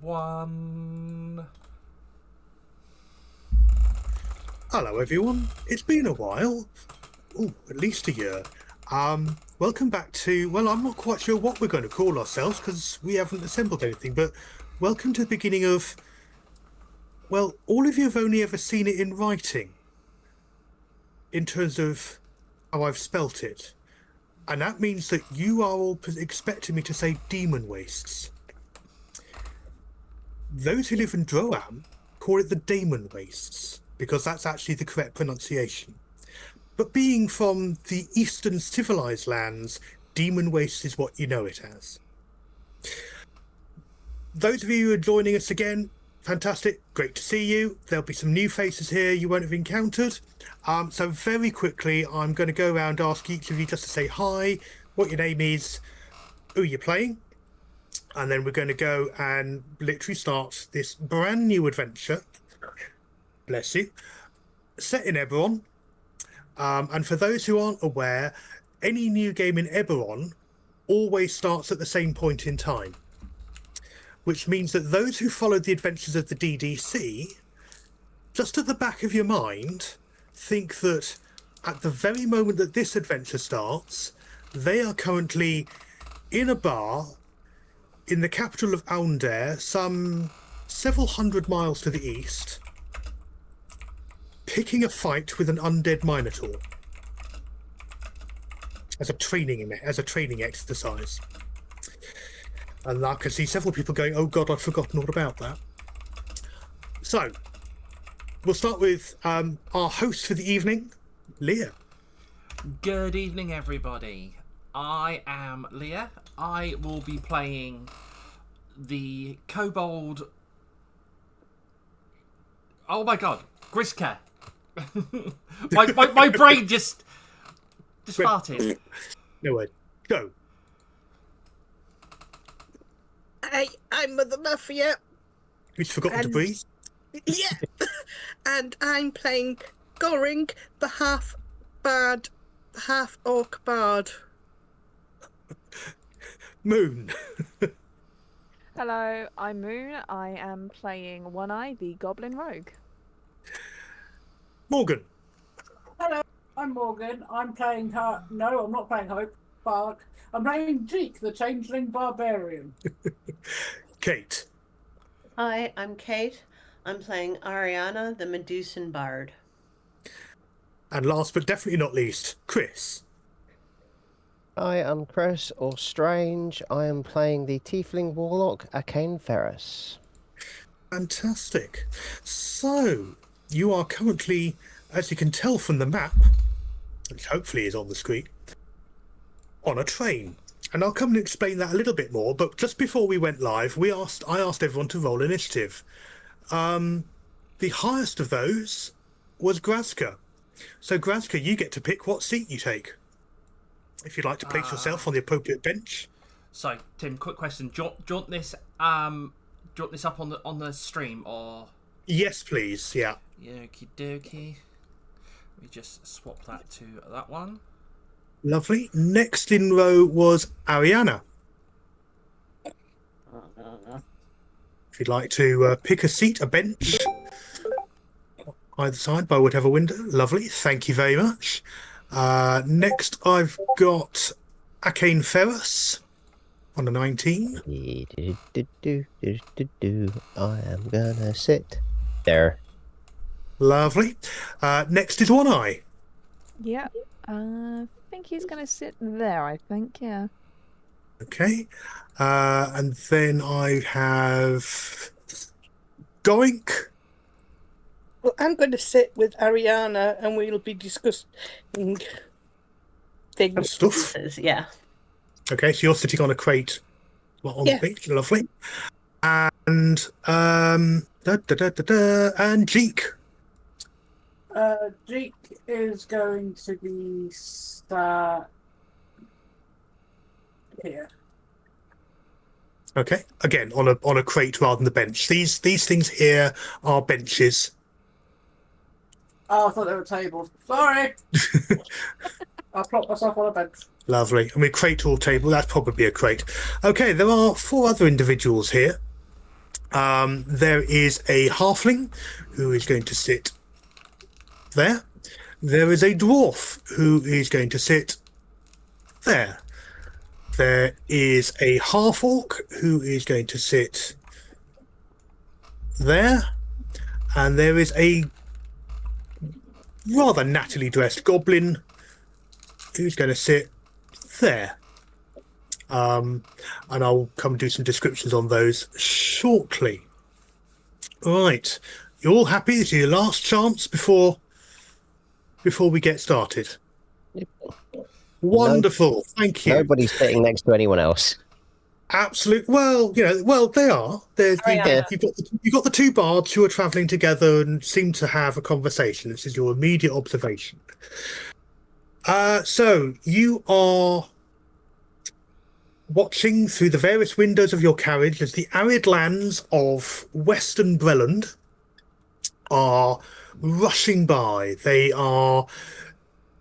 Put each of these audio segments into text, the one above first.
1. Hello, everyone. It's been a while. Oh, at least a year. Welcome back to, well, I'm not quite sure what we're going to call ourselves because we haven't assembled anything, but welcome to the beginning of, well, all of you have only ever seen it in writing in terms of how I've spelt it. And that means that you are all expecting me to say Demonwastes. Those who live in Droam call it the Demonwastes because that's actually the correct pronunciation. But being from the eastern civilized lands, Demonwastes is what you know it as. Those of you who are joining us again, fantastic, great to see you. There'll be some new faces here you won't have encountered. So very quickly, I'm going to go around, ask each of you just to say hi, what your name is, who you're playing, and then we're going to go and literally start this brand new adventure. Bless you. Set in Eberron. And for those who aren't aware, any new game in Eberron always starts at the same point in time, which means that those who followed the adventures of the DDC, just at the back of your mind, think that at the very moment that this adventure starts, they are currently in a bar in the capital of Aundair, some several hundred miles to the east, picking a fight with an undead Minotaur as a training exercise. And I can see several people going, "Oh God, I'd forgotten all about that." So we'll start with our host for the evening, Leah. Good evening, everybody. I am Leah. I will be playing the kobold. Oh my God, Griska. my brain just farted. No word. Go. Hey, I'm Mother Mafia. Who's forgotten to breathe? Yeah. And I'm playing Goring, the half orc bard. Moon. Hello, I'm Moon. I am playing One Eye, the Goblin Rogue. Morgan. Hello, I'm Morgan. I'm playing her. No, I'm not playing Hope. Bark. I'm playing Jeek, the Changeling Barbarian. Kate. Hi, I'm Kate. I'm playing Ariana, the Medusan Bard. And last but definitely not least, Chris. Hi, I'm Chris, or Strange. I am playing the Tiefling Warlock, Arcane Ferris. Fantastic. So, you are currently, as you can tell from the map, which hopefully is on the screen, on a train. And I'll come and explain that a little bit more, but just before we went live, I asked everyone to roll initiative. The highest of those was Grazka. So Grazka, you get to pick what seat you take. If you'd like to place yourself on the appropriate bench. So, Tim, quick question: do you want this up on the stream or? Yes, please. Yeah. Okie dokie. Let me just swap that to that one. Lovely. Next in row was Ariana. If you'd like to pick a seat, a bench, either side by whatever window. Lovely. Thank you very much. Next, I've got Arcane Ferris on the 19. I am gonna sit there. Lovely. Next is One Eye. Yeah, I think he's going to sit there, I think, yeah. Okay. And then I have Goink. Well, I'm going to sit with Ariana and we'll be discussing things. Stuff. Yeah. Okay, so you're sitting on a crate on Yeah. the beach. Lovely. And and Jeek. Jeek is going to be sat here. Okay. Again, on a crate rather than the bench. These things here are benches. Oh, I thought they were tables. Sorry. I plopped myself on a bench. Lovely. I mean, crate or table, that's probably a crate. Okay, there are 4 other individuals here. There is a halfling who is going to sit there. There is a dwarf who is going to sit there. There is a half-orc who is going to sit there. And there is a rather nattily dressed goblin who's going to sit there. And I'll come do some descriptions on those shortly. Right. You're all happy? This is your last chance before we get started. Wonderful. Thank you. Nobody's sitting next to anyone else. Absolute. Well, they are. You've got the two bards who are travelling together and seem to have a conversation. This is your immediate observation. So you are watching through the various windows of your carriage as the arid lands of Western Breland are rushing by. They are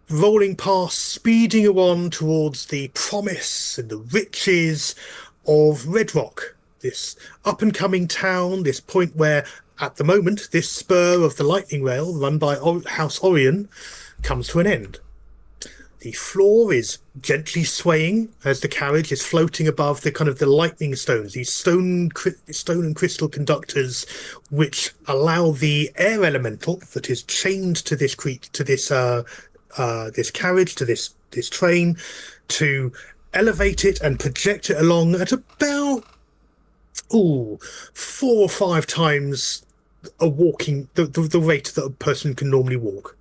rolling past, speeding on towards the promise and the riches of Red Rock, this up-and-coming town, this point where, at the moment, this spur of the lightning rail run by House Orion comes to an end. The floor is gently swaying as the carriage is floating above the lightning stones, these stone and crystal conductors, which allow the air elemental that is chained to this this carriage, to this train, to elevate it and project it along at about 4 or 5 times the rate that a person can normally walk.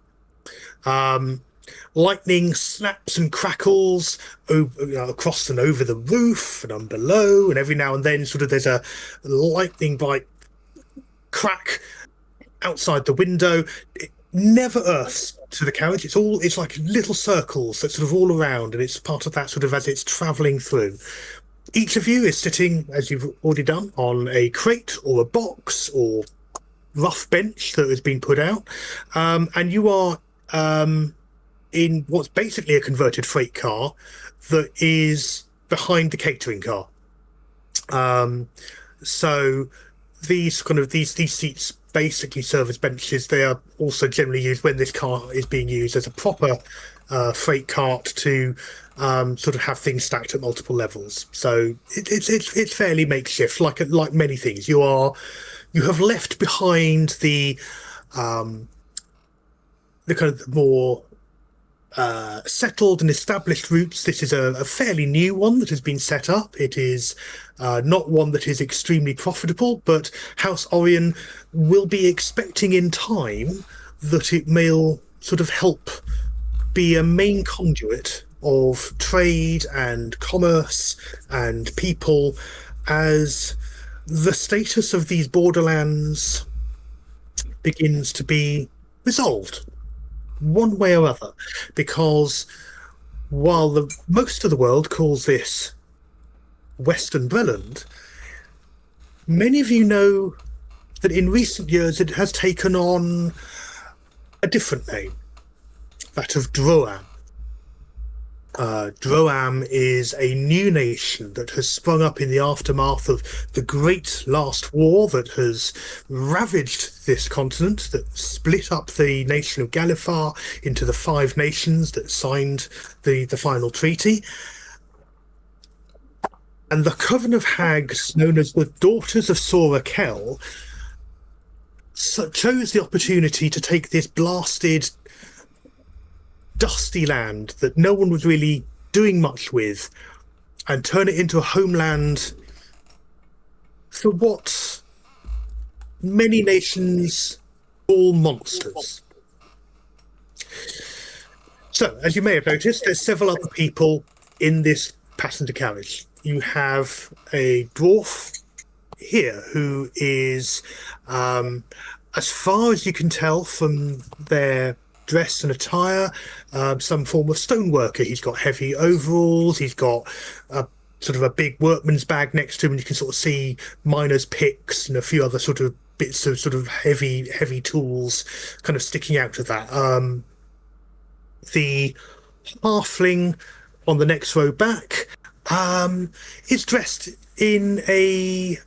Lightning snaps and crackles across and over the roof and below, and every now and then there's a lightning bite crack outside the window. It never earths to the carriage. It's like little circles that all around, and it's part of that as it's travelling through. Each of you is sitting, as you've already done, on a crate or a box or rough bench that has been put out, and you are in what's basically a converted freight car that is behind the catering car. So these seats basically serve as benches. They are also generally used when this car is being used as a proper freight cart to have things stacked at multiple levels. So it's fairly makeshift, like many things. You have left behind the more settled and established routes. This is a fairly new one that has been set up. It is not one that is extremely profitable, but House Orion will be expecting in time that it may help be a main conduit of trade and commerce and people as the status of these borderlands begins to be resolved one way or other, because while most of the world calls this Western Breland, many of you know that in recent years it has taken on a different name, that of Droam. Droam is a new nation that has sprung up in the aftermath of the great last war that has ravaged this continent, that split up the nation of Galifar into the 5 nations that signed the final treaty. And the Coven of Hags, known as the Daughters of Sora Kell, chose the opportunity to take this blasted, dusty land that no one was really doing much with and turn it into a homeland for what many nations call monsters. So, as you may have noticed, there's several other people in this passenger carriage. You have a dwarf here who is, as far as you can tell from their dress and attire, some form of stoneworker. He's got heavy overalls. He's got a big workman's bag next to him, and you can see miner's picks and a few other bits of heavy tools sticking out of that. The halfling on the next row back is dressed in a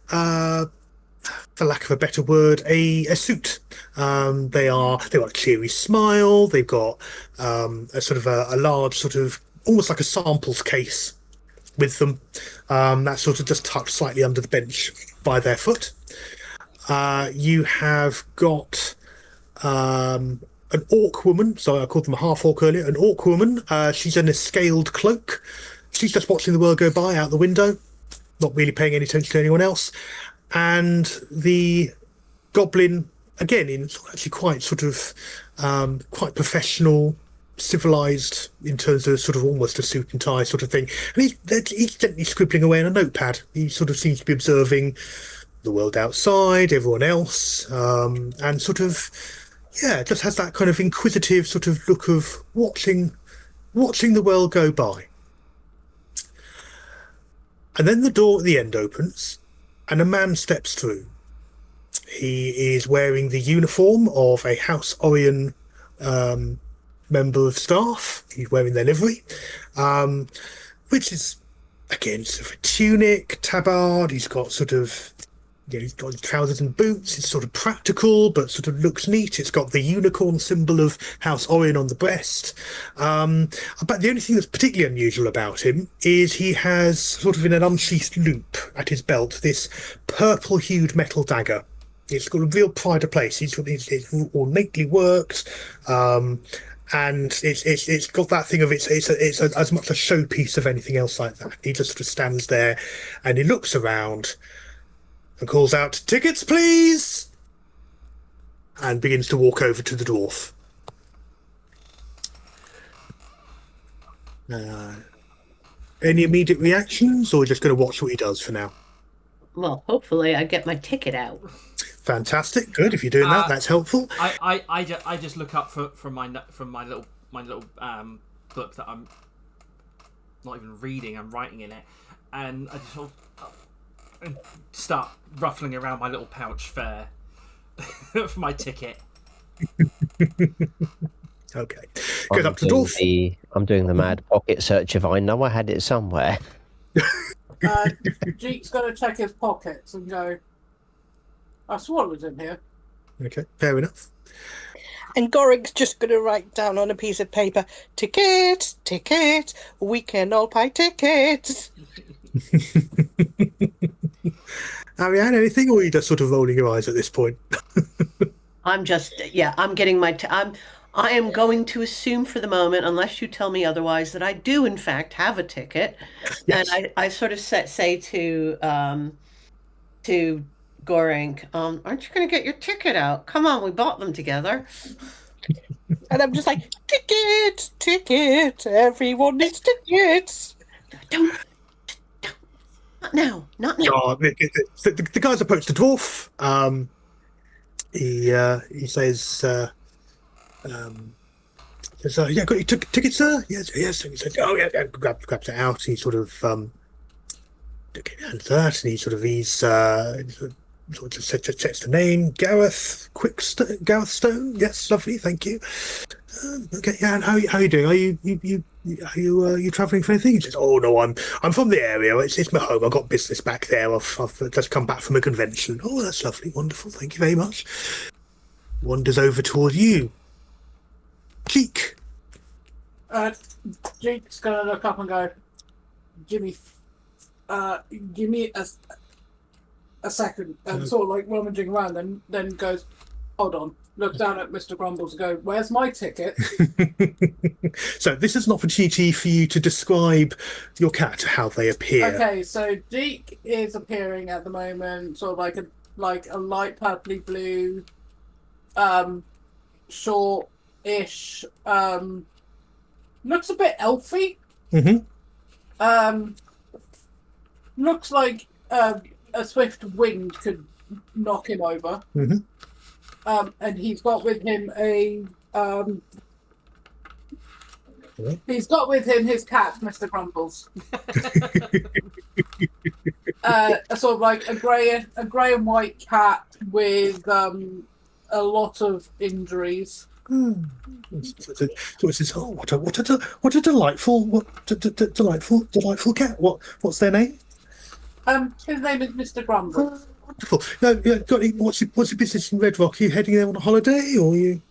for lack of a better word, a suit. They've got a cheery smile. They've got a sort of a large sort of almost like a samples case with them. That's sort of just tucked slightly under the bench by their foot. You have got an orc woman. So I called them a half orc earlier. An orc woman. She's in a scaled cloak. She's just watching the world go by out the window, not really paying any attention to anyone else. And the goblin, again, in actually quite sort of quite professional, civilized in terms of sort of almost a suit and tie sort of thing. And he's gently scribbling away on a notepad. He sort of seems to be observing the world outside, everyone else, and sort of, just has that kind of inquisitive sort of look of watching the world go by. And then the door at the end opens, and a man steps through. He is wearing the uniform of a House Orion member of staff. He's wearing their livery, which is, again, sort of a tunic, tabard. He's got sort of, he's got trousers and boots. It's sort of practical, but sort of looks neat. It's got the unicorn symbol of House Orion on the breast. But the only thing that's particularly unusual about him is he has sort of in an unsheathed loop at his belt this purple-hued metal dagger. It's got a real pride of place. It's ornately worked, and it's got that thing of it's as much a showpiece of anything else like that. He just sort of stands there, and he looks around, and calls out, "Tickets, please!" and begins to walk over to the dwarf. Any immediate reactions, or just going to watch what he does for now? Well, hopefully I get my ticket out. Fantastic, good. If you're doing that, that's helpful. I just look up from my little book that I'm not even reading. I'm writing in it, and I just sort of start ruffling around my little pouch for my ticket. Okay, goes up to the dwarf. I'm doing the mad pocket search. If I know I had it somewhere. Jeek's got to check his pockets and go, I swore it in here. Okay, fair enough. And Gorig's just going to write down on a piece of paper, "Ticket, ticket, we can all buy tickets." Ariane, anything, or are you just sort of rolling your eyes at this point? I'm just, I'm getting my, I am going to assume for the moment, unless you tell me otherwise, that I do in fact have a ticket. Yes. And I sort of say to Goring, aren't you going to get your ticket out? Come on, we bought them together. And I'm just like, "Ticket, ticket, everyone needs tickets." Don't. Not now. The guys approach the dwarf. He says, "Yeah, got your ticket, sir?" Yes. And he said, "Oh yeah." Grabs it out. He sort of hands that, and he sort of checks the name. Gareth Stone. Yes, lovely, thank you. Okay, yeah. And how are you doing? Are you travelling for anything? He says, "Oh no, I'm from the area. It's my home. I've got business back there. I've just come back from a convention." "Oh, that's lovely, wonderful. Thank you very much." Wanders over toward you. Cheek. Jeek's gonna look up and go, Jimmy, give me a second, and sort of like rummaging around, then goes, "Hold on." Look down at Mr. Grumbles and go, "Where's my ticket?" So this is an opportunity for you to describe your character, how they appear. Okay, so Jeek is appearing at the moment, sort of like a light purpley blue, short-ish, looks a bit elfy. Mm-hmm. Looks like a swift wind could knock him over. Mm-hmm. And he's got with him his cat, Mr. Grumbles. Sort of like a grey and white cat with a lot of injuries. So it says, "Oh, what a delightful delightful cat. What's their name?" His name is Mr. Grumbles. Wonderful. No, yeah, what's your business in Red Rock? Are you heading there on a holiday, or are you?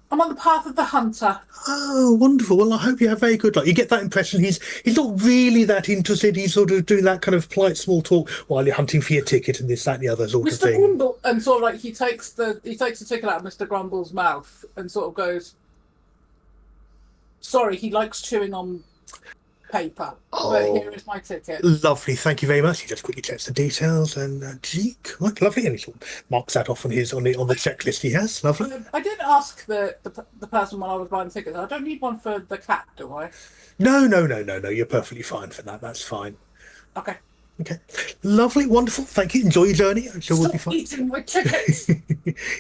I'm on the path of the hunter. Oh, wonderful. Well, I hope you have very good luck. You get that impression he's not really that interested. He's sort of doing that kind of polite small talk while you're hunting for your ticket and this, that, and the other sort of Mr. thing. Grumble, and sort of like he takes the ticket out of Mr. Grumble's mouth and sort of goes, "Sorry, he likes chewing on paper, but here is my ticket." Lovely, thank you very much. He just quickly checks the details and Jeek, right, lovely, and he sort of marks that off on the checklist he has. Lovely. I did ask the person when I was buying tickets. I don't need one for the cat, do I? No. You're perfectly fine for that. That's fine. Okay. Okay, lovely, wonderful. Thank you. Enjoy your journey. I'm sure we'll be Stop fine. eating my tickets.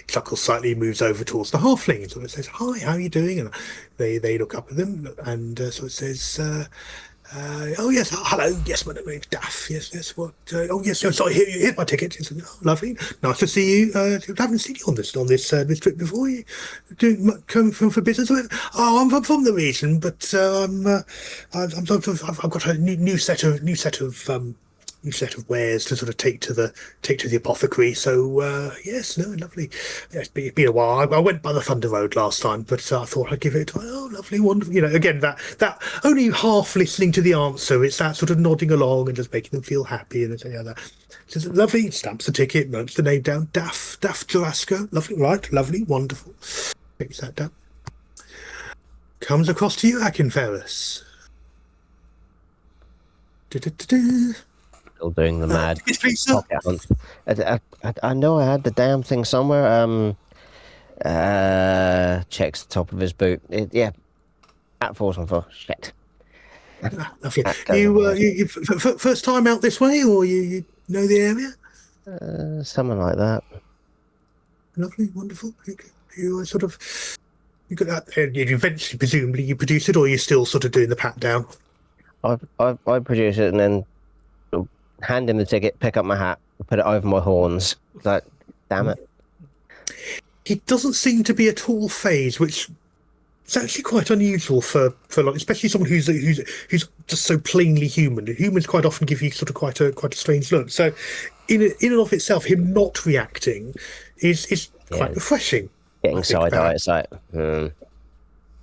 Chuckles slightly, moves over towards the halfling and sort of says, "Hi, how are you doing?" And they look up at them and sort of says, "Oh yes, hello, yes, my name is Daff. Yes, what? Oh yes, sorry, here's my ticket. He said, "Oh, lovely, nice to see you. I haven't seen you on this trip before. You come from for business? Oh, I'm from the region, but I've got a new set of wares to sort of take to the apothecary. So yes, no, lovely. Yeah, it's been a while. I went by the Thunder Road last time, but I thought I'd give it a try. Oh, lovely, wonderful. Again, that only half listening to the answer. It's that sort of nodding along and just making them feel happy and so that. It's lovely. Stamps the ticket, notes the name down. Daff Jarasco. Lovely, right? Lovely, wonderful. Takes that down. Comes across to you, Akin Ferris. Still doing the mad Yes, please, sir. pocket hunt. I know I had the damn thing somewhere. Checks the top of his boot. Yeah, at 4 shit. Lovely. You first time out this way, or you know the area? Something like that. Lovely, wonderful. You sort of you got that. You eventually, presumably, you produce it, or you're still sort of doing the pat down. I produce it and then hand him the ticket, pick up my hat, put it over my horns. Like, damn it. He doesn't seem to be at all phased, which is actually quite unusual for like, especially someone who's just so plainly human. Humans quite often give you sort of quite a strange look. So, in and of itself, him not reacting is quite refreshing. Getting side eye, it's like,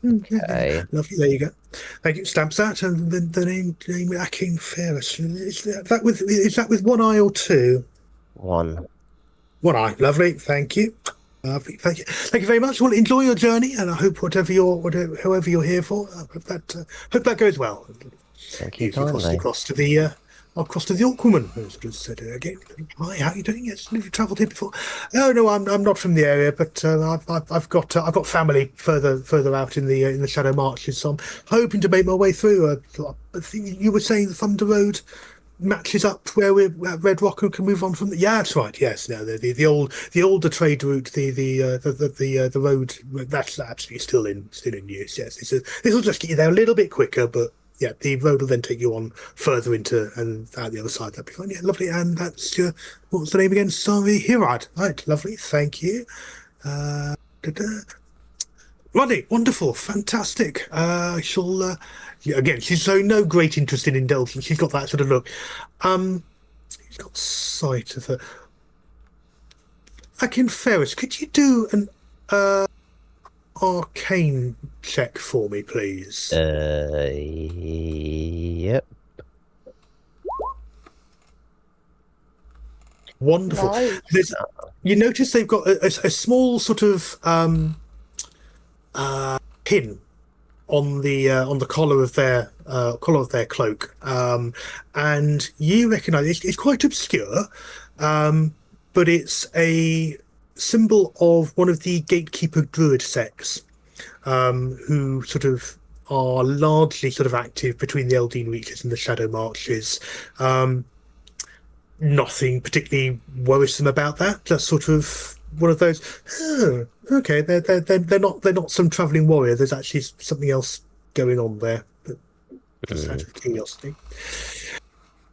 Okay. Lovely, there you go. Thank you. Stamps that, and the name Akin Ferris. Is that with one eye or two? one. One eye. Lovely. Thank you. Lovely. Thank you. Thank you very much. Well, enjoy your journey, and I hope whoever you're here for, I hope that goes well. Thank you Across to the Orc woman. Who's said again. Hi, how are you doing? Yes, have you travelled here before? No, I'm not from the area, but I've got family further out in the Shadow Marches, so I'm hoping to make my way through. I think you were saying the Thunder Road matches up where we're at Red Rock and can move on from. Yeah, that's right. Yes, no, the older trade route, the road that's absolutely still in use. Yes, this will just get you there a little bit quicker, but. Yeah, the road will then take you on further into and out the other side. That'd be fine. Yeah, lovely. And that's your, what was the name again? Sorry, Hirad. Right, lovely. Thank you. Roddy, wonderful, fantastic. I shall. Again, she's showing no great interest in indulgence. She's got that sort of look. She's got sight of her. Akin Ferris, could you do an arcane check for me, please? Yep. Wonderful. Nice. You notice they've got a small sort of pin on the collar of their cloak, and you recognise it's quite obscure, but it's a symbol of one of the gatekeeper druid sects, who sort of are largely sort of active between the Eldine Reaches and the Shadow Marches. Nothing particularly worrisome about that. Just sort of one of those. Oh, okay, they're not some travelling warrior. There's actually something else going on there. But just out of curiosity,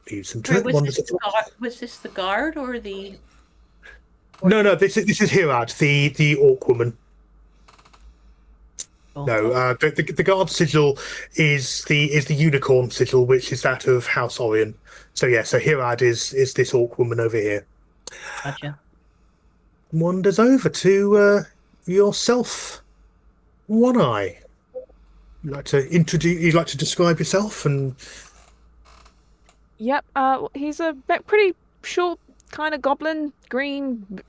leave some Sorry, was this the guard or the? No, this is Hirad, the orc woman. No, the guard sigil is the unicorn sigil, which is that of House Orion. So yeah, so Hirad is this orc woman over here. Gotcha. Wanders over to yourself, One Eye. You'd like to introduce? You'd like to describe yourself and? Yep. He's a pretty short kind of goblin, green.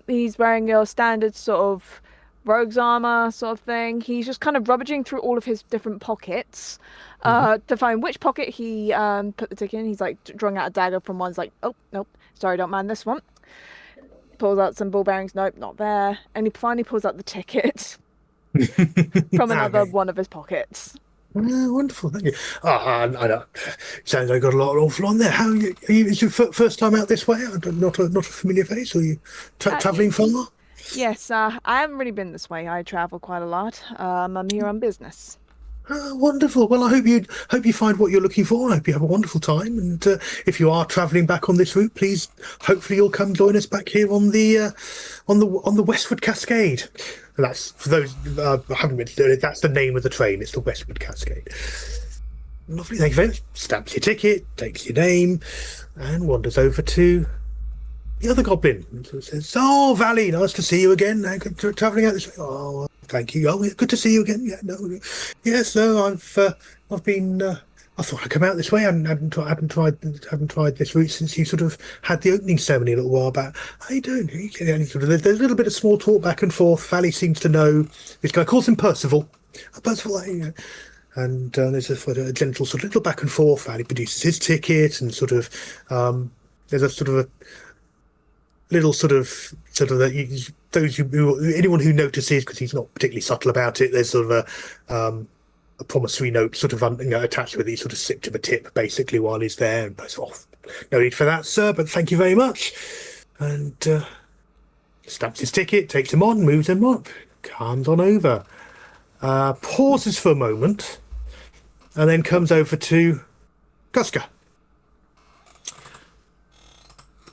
He's wearing your standard sort of rogue's armor sort of thing. He's just kind of rummaging through all of his different pockets, to find which pocket he put the ticket in. He's like drawing out a dagger from one's like, oh nope, sorry, don't mind this one. Pulls out some ball bearings. Nope, not there. And he finally pulls out the ticket from another one of his pockets. Wonderful, thank you. I know. Sounds like I got a awful lot on there. How are you? Is your first time out this way? Not a familiar face. Or are you travelling far? Yes, I haven't really been this way. I travel quite a lot. I'm here on business. Wonderful. Well, I hope you find what you're looking for. I hope you have a wonderful time. And if you are travelling back on this route, please, hopefully, you'll come join us back here on the Westward Cascade. And that's for those who haven't been to it. That's the name of the train. It's the Westward Cascade. Lovely. Thank you very much. Stamps your ticket, takes your name, and wanders over to the other goblin. And says, "Oh, Valley, nice to see you again. Travelling out this way. Oh, thank you. Oh, good to see you again. Yeah, no, yes, no. I've been. I thought I'd come out this way. I haven't tried this route since you sort of had the opening ceremony a little while back. How you doing? There's a little bit of small talk back and forth. Valley seems to know this guy. Calls him Percival. Percival, and there's a gentle sort of little back and forth. Valley produces his ticket, and sort of there's a sort of a little anyone who notices, because he's not particularly subtle about it, there's sort of a promissory note sort of attached with it. He sort of slipped him a tip basically while he's there, and goes, "Oh, no need for that, sir, but thank you very much." And stamps his ticket, takes him on, moves him up, comes on over, pauses for a moment, and then comes over to Guska.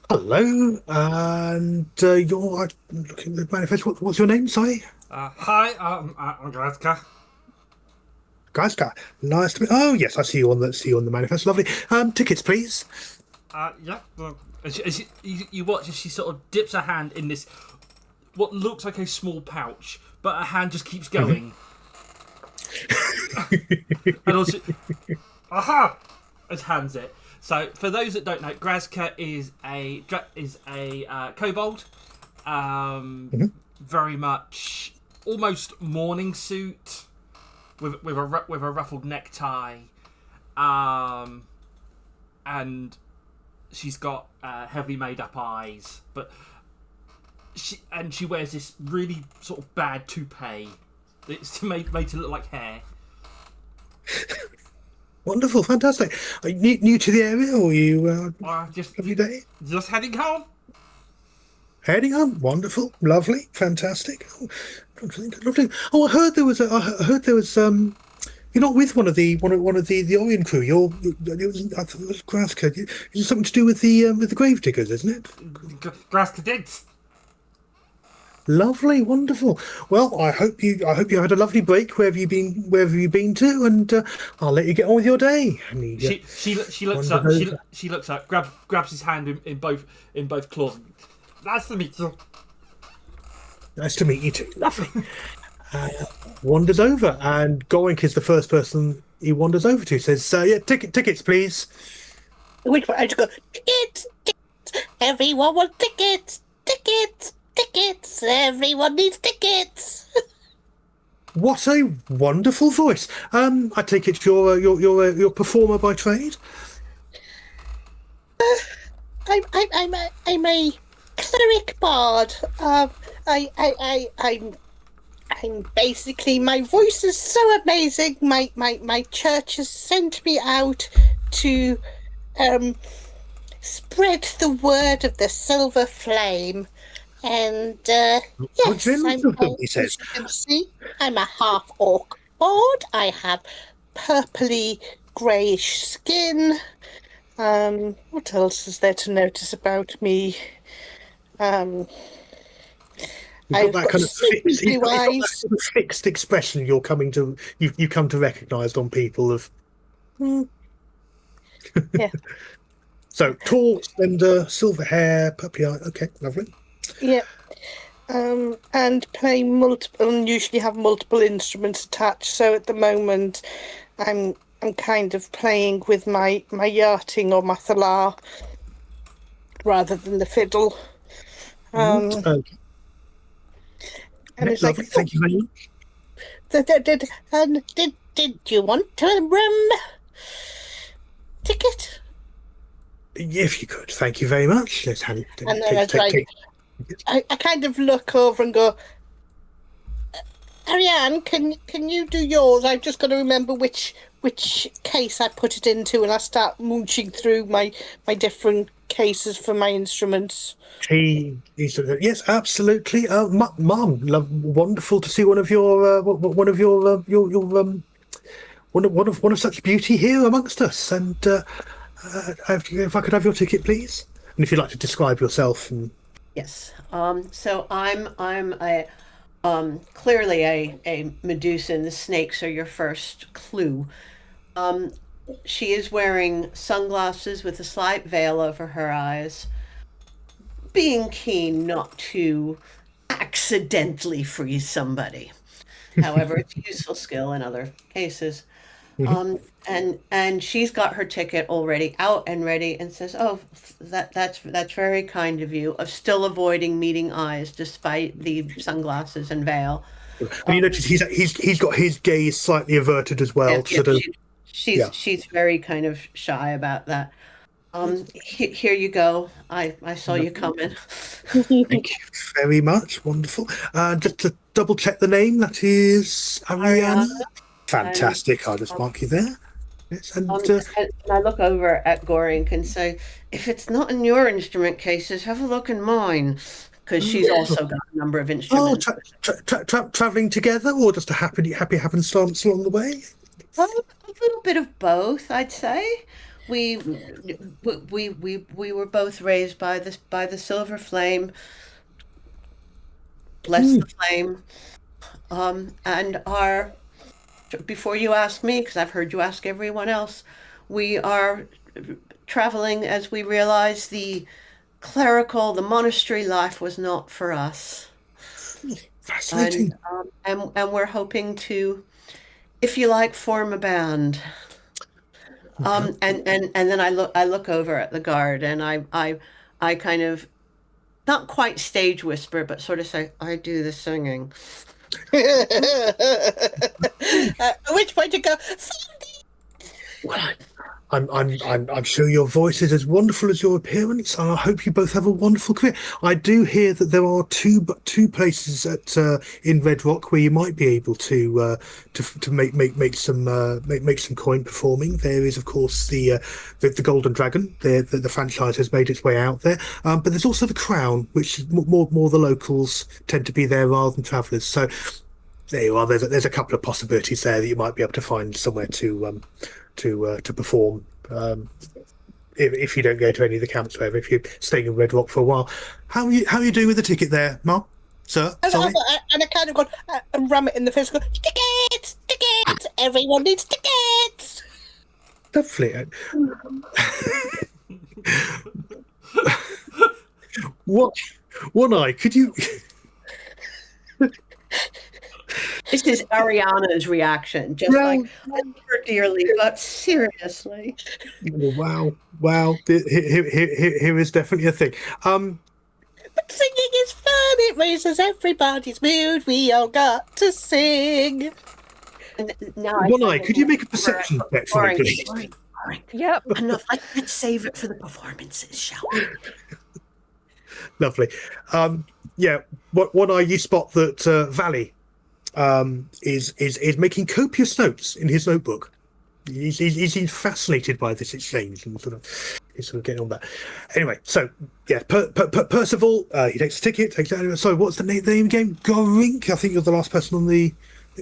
Hello, and you're looking at the manifest. What's your name? Sorry. Hi, I'm Gladka. Guska, nice to meet. Oh yes, I see you on the manifest. Lovely. Tickets, please. Yeah. As you watch as she sort of dips her hand in this, what looks like a small pouch, but her hand just keeps going. And also, aha! And hands it. So, for those that don't know, Grazka is a kobold, very much almost morning suit, with a ruffled necktie, and she's got heavily made up eyes, but she wears this really sort of bad toupee. It's made to look like hair. Wonderful, fantastic. Are you new to the area, or are you just every day? Just heading home. Heading home, wonderful, lovely, fantastic. Lovely. Oh, I heard there was. You're not with one of the Orion crew. I thought it was Graska. It's something to do with the grave diggers, isn't it? Graska digs. Lovely, wonderful. Well, I hope you had a lovely break wherever you've been to, and I'll let you get on with your day. And she looks up. She looks up. Grabs his hand in both claws. Nice to meet you. Nice to meet you too. Lovely. Wanders over, and Gorink is the first person he wanders over to. Says, "Yeah, tickets, please." Which one? I just go, tickets. Everyone wants tickets. Tickets. Everyone needs tickets. What a wonderful voice. I take it you're a performer by trade. I'm a cleric bard. I'm basically, my voice is so amazing. My church has sent me out to spread the word of the silver flame. And yes, he says. As you can see, I'm a half orc bard. I have purpley greyish skin. What else is there to notice about me? You've I've got that got kind of fixed, blue you've got that eyes. sort of fixed expression you come to recognise on people of. Yeah. So tall, slender, silver hair, puppy eye. Okay, lovely. Yeah. And play multiple, and usually have multiple instruments attached. So at the moment, I'm kind of playing with my yachting or my thalar rather than the fiddle. Okay, And it's like, lovely. Thank you very much. did you want a ticket? If you could, thank you very much. Let's hand it. And then it's like, I kind of look over and go, Ariane, can you do yours? I've just got to remember which case I put it into, and I start mooching through my different cases for my instruments. Yes, absolutely. Mum, wonderful to see one of your one of such beauty here amongst us. And if I could have your ticket, please, and if you'd like to describe yourself. Yes. So I'm a clearly a Medusa, and the snakes are your first clue. She is wearing sunglasses with a slight veil over her eyes, being keen not to accidentally freeze somebody. However, it's a useful skill in other cases. And she's got her ticket already out and ready, and says, "Oh, that's very kind of you, of still avoiding meeting eyes despite the sunglasses and veil." And you notice he's got his gaze slightly averted as well. She's very kind of shy about that. Here you go. I saw you coming. Thank you very much. Wonderful. Just to double check the name, that is Ariana. Fantastic. I'll just mark you there. Yes, and I look over at Gorink and say, if it's not in your instrument cases, have a look in mine. Because she's also got a number of instruments. Traveling together, or just a happy happenstance along the way? A little bit of both, I'd say. We were both raised by the silver flame. Bless the flame. And our, before you ask me, because I've heard you ask everyone else, we are traveling as we realize the monastery life was not for us. Fascinating. And we're hoping to, if you like, form a band. And then I look over at the guard, and I kind of, not quite stage whisper, but sort of say, I do the singing. At which point you go, Well, I'm sure your voice is as wonderful as your appearance, and I hope you both have a wonderful career. I do hear that there are two places in Red Rock where you might be able to make some coin performing. There is, of course, the Golden Dragon. The franchise has made its way out there, but there's also the Crown, which is more the locals tend to be there rather than travellers. So there you are. There's a couple of possibilities there that you might be able to find somewhere to perform if you don't go to any of the camps, wherever, if you're staying in Red Rock for a while. How are you doing with the ticket there, Mark? Sir? Sorry? and I kind of go and ram it in the face and go, tickets, everyone needs tickets. Lovely. One eye, could you... This is Ariana's reaction, just like, I love her dearly, but seriously. Wow. Here is definitely a thing. But singing is fun. It raises everybody's mood. We all got to sing. And now One eye, could you make a perception check for me, please? All right. Yep. Enough. Let's save it for the performances, shall we? Lovely. One eye, you spot that Valley is making copious notes in his notebook. He's fascinated by this exchange, and he's sort of getting on that. Anyway, so yeah, Percival, he takes the ticket. Sorry, what's the name again? Gorink. I think you're the last person on the.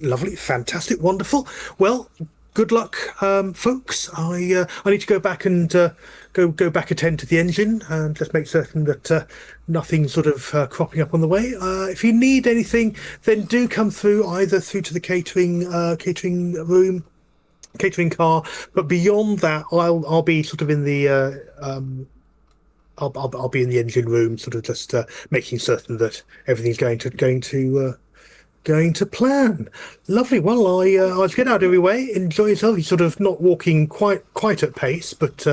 Lovely, fantastic, wonderful. Well, good luck, folks. I need to go back and go back attend to the engine and just make certain that nothing's sort of cropping up on the way. If you need anything, then do come through either through to the catering room, catering car. But beyond that, I'll be sort of in the I'll be in the engine room, sort of just making certain that everything's going to plan. Lovely. Well, I'll get out anyway. Enjoy yourself. He's sort of not walking quite at pace, but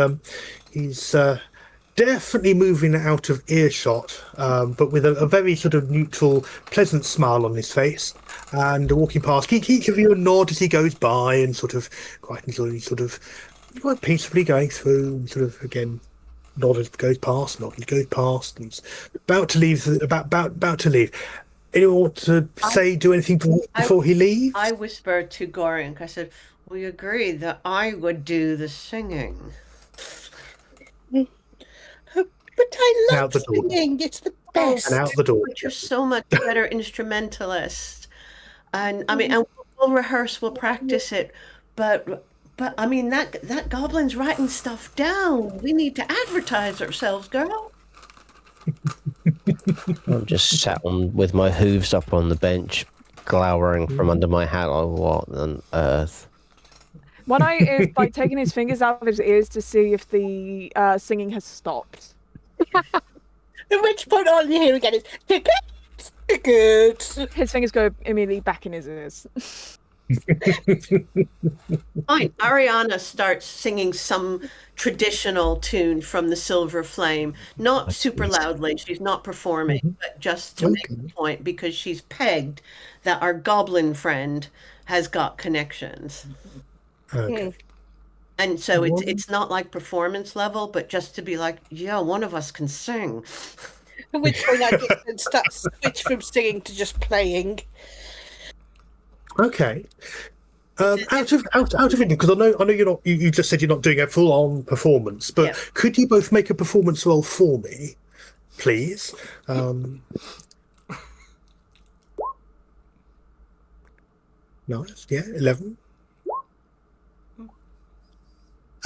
he's definitely moving out of earshot, but with a very sort of neutral, pleasant smile on his face, and walking past each of you a nod as he goes by, and sort of quite peacefully going through, and sort of again nod as goes past, and he's about to leave. About to leave. Anyone want to do anything before he leaves? I whispered to Gorink, I said, we agreed that I would do the singing. But I love singing. It's the best. And out the door. But you're so much better instrumentalist. And I mean, and we'll rehearse, we'll practice it. But I mean, that goblin's writing stuff down. We need to advertise ourselves, girl. I'm just sat with my hooves up on the bench, glowering from under my hat. Like, what on earth? One eye is like taking his fingers out of his ears to see if the singing has stopped. At which point all you hear again is tickets. His fingers go immediately back in his ears. Fine. Ariana starts singing some traditional tune from the Silver Flame, not super loudly. She's not performing, but just to make the point, because she's pegged that our goblin friend has got connections. Okay. And so it's not like performance level, but just to be like, yeah, one of us can sing. At which point I just start switch from singing to just playing. Okay. Out of it, because I know you're not. You just said you're not doing a full-on performance, but could you both make a performance roll for me, please? Nice. Yeah, 11.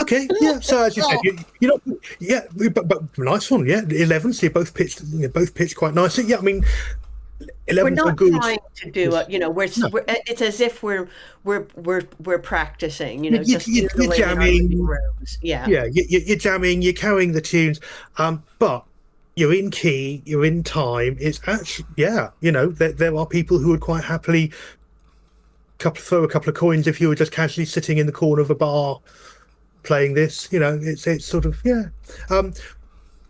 Okay. Yeah. So as you said, you're not. Yeah, but nice one. Yeah, 11. So you both pitched quite nicely. Yeah, I mean. We're not trying to do it, we're it's as if we're practicing, you're jamming. Yeah, you're jamming, you're carrying the tunes, but you're in key, you're in time. It's actually, there are people who would quite happily throw a couple of coins if you were just casually sitting in the corner of a bar playing this. It's sort of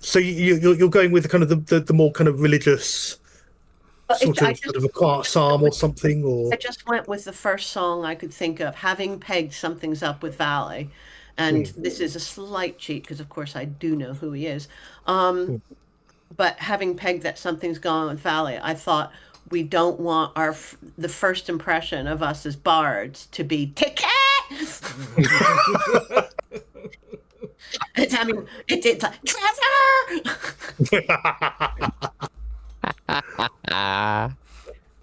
so you're going with the kind of the more kind of religious. Sort of a quiet psalm or something, or I just went with the first song I could think of, having pegged Something's Up with Valley, and this is a slight cheat because, of course, I do know who he is. But having pegged that Something's Gone with Valley, I thought we don't want the first impression of us as bards to be ticket. It's like Trevor.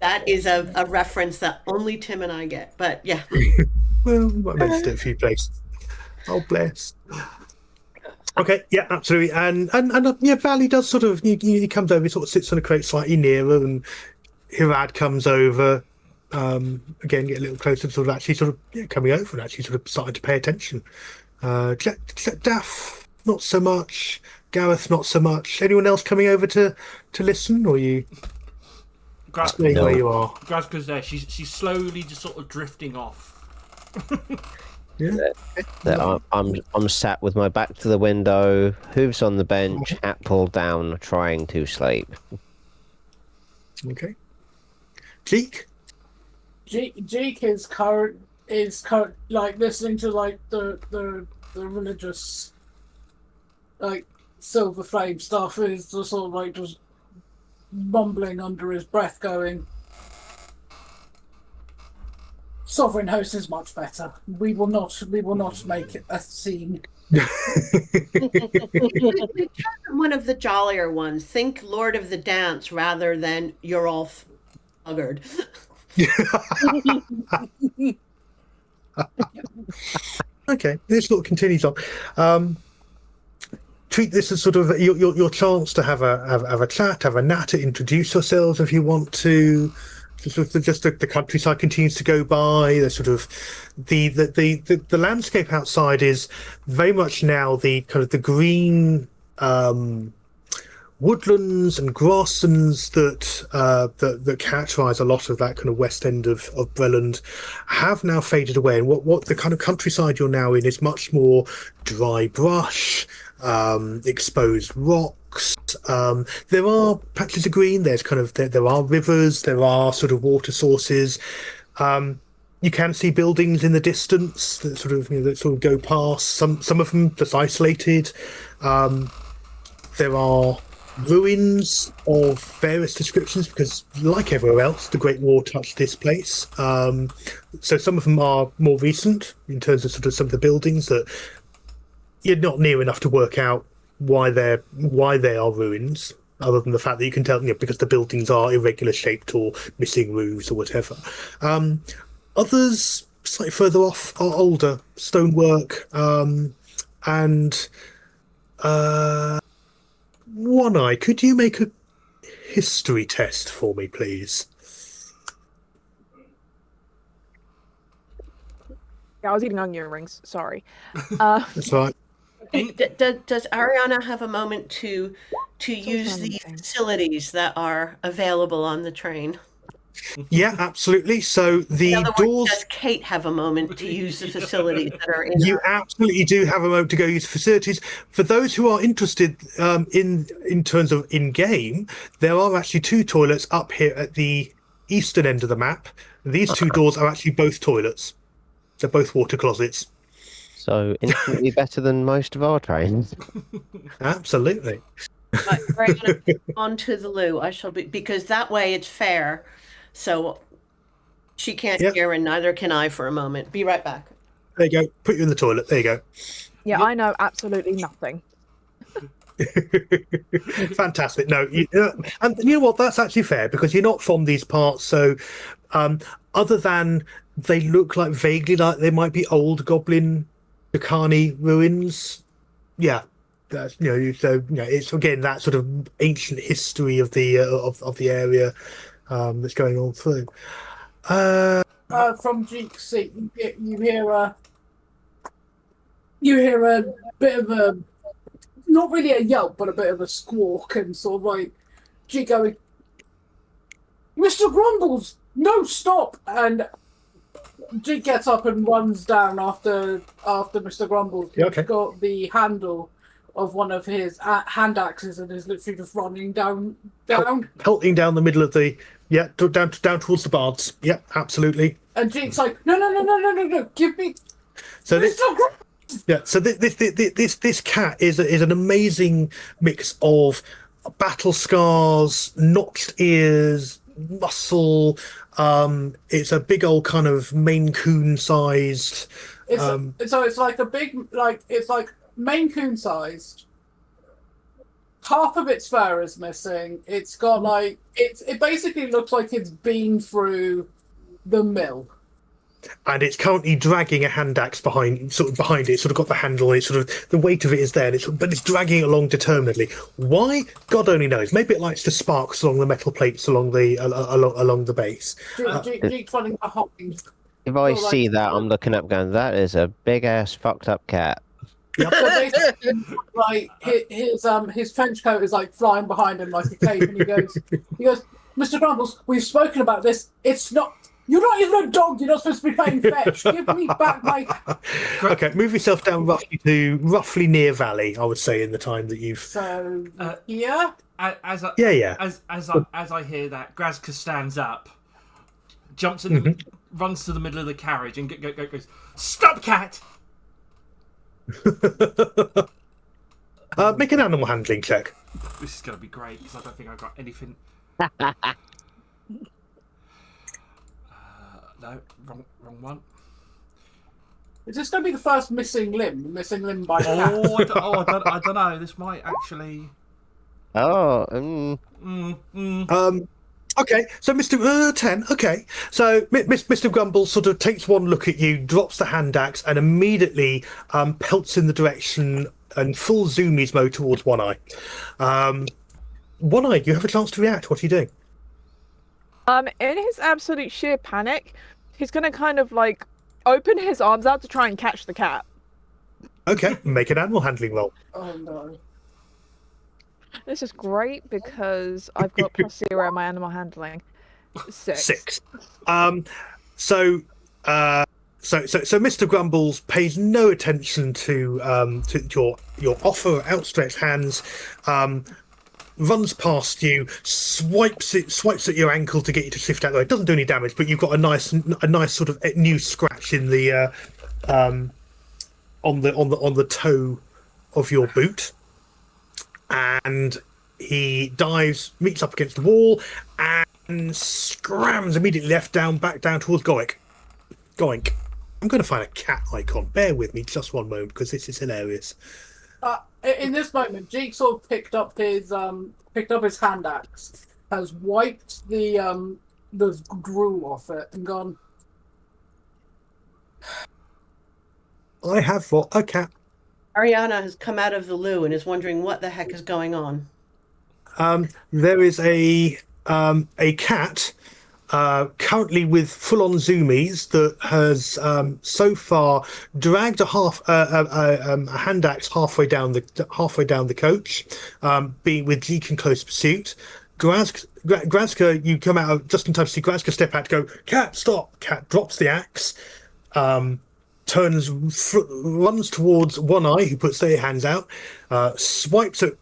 That is a reference that only Tim and I get, but yeah. Well, we might mention it a few places. Oh, bless. Okay, yeah, absolutely, and Valley does sort of. He comes over, he sort of sits on a crate slightly nearer, and Hirad comes over. Again, get a little closer, sort of coming over and actually sort of starting to pay attention. Daff, not so much. Gareth, not so much. Anyone else coming over to listen, or you staying where you are? Grazka's there. She's slowly just sort of drifting off. I'm sat with my back to the window, hooves on the bench, hat pulled down, trying to sleep. Okay. Jeek is current like listening to like the religious like Silver Flame stuff, is just sort of like just mumbling under his breath, going, "Sovereign host is much better. We will not make it a scene." One of the jollier ones. Think Lord of the Dance rather than you're all buggered. Okay, this sort of continues on. Treat this as sort of your chance to have a chat, have a natter, introduce yourselves if you want to. Just the countryside continues to go by. The sort of the landscape outside is very much now the kind of the green woodlands and grasslands that characterise a lot of that kind of west end of Breland have now faded away, and what the kind of countryside you're now in is much more dry brush, exposed rocks. There are patches of green. There's kind of there are rivers. There are sort of water sources. You can see buildings in the distance that sort of go past. Some of them just isolated. There are ruins of various descriptions because, like everywhere else, the Great War touched this place. So some of them are more recent in terms of sort of some of the buildings that you're not near enough to work out why they are ruins, other than the fact that you can tell, because the buildings are irregular shaped or missing roofs or whatever. Others slightly further off are older stonework, and One Eye, could you make a history test for me, please? Yeah, I was eating onion rings. Sorry. That's right. Does Ariana have a moment to use the anything. facilities that are available on the train? Yeah, absolutely. So the In other doors. words, does Kate have a moment to use the facilities that are in You her? absolutely do have a moment to go use facilities. For those who are interested in terms of in-game, there are actually two toilets up here at the eastern end of the map. These two doors are actually both toilets. They're both water closets. So infinitely better than most of our trains. Absolutely. Ariana, on to the loo. I shall be, because that way it's fair. So she can't Yep. hear and neither can I for a moment. Be right back. There you go. Put you in the toilet. There you go. Yeah, I know absolutely nothing. Fantastic. No, and you know what? That's actually fair because you're not from these parts. So, other than they look like vaguely like they might be old Goblin Dakani ruins, yeah, that's so it's again that sort of ancient history of the of the area that's going on through. From Jeek's seat, you hear a bit of a, not really a yelp, but a bit of a squawk, and sort of like Jeek going, "Mr. Grumbles, no, stop!" And Jeek gets up and runs down after Mr. Grumbles. Yeah, okay. He's got the handle of one of his hand axes and is literally just running down. Pelting down the middle of the down towards the bards. Yep, absolutely. And Jeek's like, no, give me So Mr. Grumbles. Yeah, so this cat is an amazing mix of battle scars, notched ears, muscle. It's a big old kind of Maine Coon sized. So it's like a big, it's like Maine Coon sized. Half of its fur is missing. It's got it basically looks like it's been through the mill. And it's currently dragging a hand axe behind it. Sort of got the handle. It's sort of the weight of it is there, but it's dragging it along determinedly. Why? God only knows. Maybe it likes the sparks along the metal plates along the base. Jeek's running behind. If I see that, I'm looking up going, that is a big ass fucked up cat. So basically, his trench coat is like flying behind him like a cape, and he goes, "Mr. Grumbles, we've spoken about this. It's not. You're not even a dog. You're not supposed to be playing fetch. Give me back my." Okay, move yourself down roughly near Valley. I would say in the time that you've. So here, As I hear that, Grazka stands up, jumps in, runs to the middle of the carriage, and goes, "Stop, cat!" Make an animal handling check. This is going to be great because I don't think I've got anything. No, wrong one. is this going to be the first missing limb by cat? I don't know. This might actually. Oh, Okay, so Mr. 10, okay. So Mr. Grumble sort of takes one look at you, drops the hand axe, and immediately pelts in the direction and full zoomies mode towards One Eye. One Eye, you have a chance to react. What are you doing? In his absolute sheer panic, he's gonna kind of like open his arms out to try and catch the cat. Okay, make an animal handling roll. Oh no. This is great because I've got +0 in my animal handling. 6. 6. So Mr. Grumbles pays no attention to your offer of outstretched hands. Runs past you, swipes at your ankle to get you to shift out the way. It doesn't do any damage, but you've got a nice sort of new scratch in the on the toe of your boot, and he dives, meets up against the wall, and scrams immediately back down towards Goink. I'm going to find a cat icon. Bear with me just one moment because this is hilarious. In this moment, Jigsaw picked up his hand axe, has wiped the gruel off it, and gone. I have what a cat. Ariana has come out of the loo and is wondering what the heck is going on. There is a cat currently with full-on zoomies that has so far dragged a hand axe halfway down the coach, being with Jeek in close pursuit. Grazka, you come out just in time to see Grazka step out to go, cat, stop. Cat drops the axe, runs towards One Eye, who puts their hands out, swipes at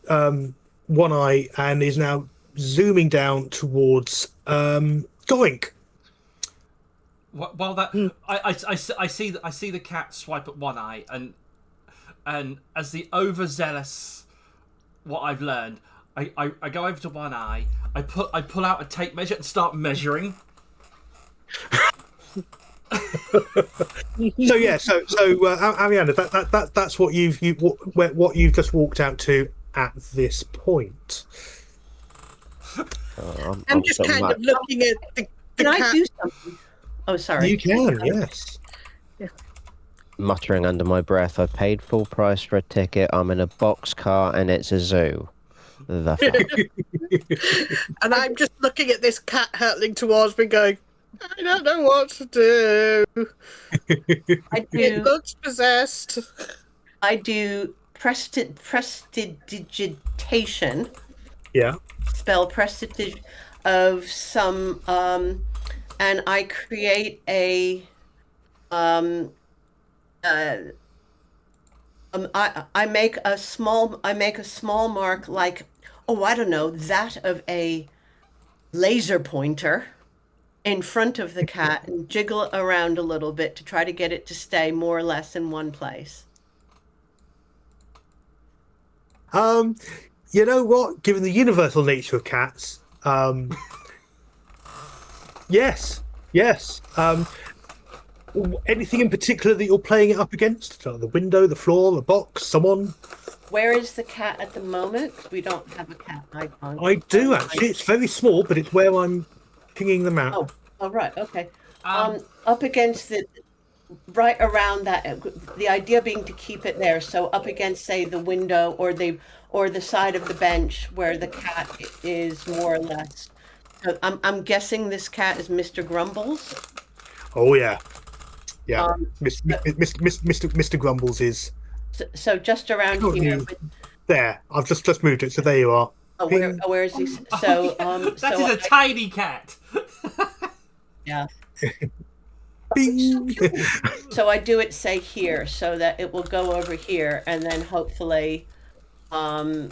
One Eye, and is now zooming down towards Goink. Well, that I see the cat swipe at One Eye, and as the overzealous, what I've learned, I go over to One Eye, I pull out a tape measure and start measuring. So Ariana, that's what you've just walked out to at this point. I'm just kind of looking at the Can cat. I do something? Oh, sorry. You can, yes. Muttering under my breath, I paid full price for a ticket. I'm in a boxcar and it's a zoo. The fuck? And I'm just looking at this cat hurtling towards me going, I don't know what to do. It looks possessed. I do prestidigitation. Yeah. Spell prestige of some, and I create a, I make a small mark like, oh, I don't know, that of a laser pointer in front of the cat and jiggle it around a little bit to try to get it to stay more or less in one place. You know what? Given the universal nature of cats, yes. Anything in particular that you're playing it up against? The window, the floor, the box, someone? Where is the cat at the moment? We don't have a cat icon. I do actually. It's very small, but it's where I'm pinging them out. Oh, right, okay. Up against the, right around that. The idea being to keep it there, so up against, say, the window or the side of the bench where the cat is more or less. So I'm guessing this cat is Mr. Grumbles. Oh yeah. Mr. Grumbles is. So just around here. There, I've just moved it. So there you are. Oh, where is he? So that is a tiny cat. Yeah. Bing. So I do it, say, here, so that it will go over here, and then hopefully, the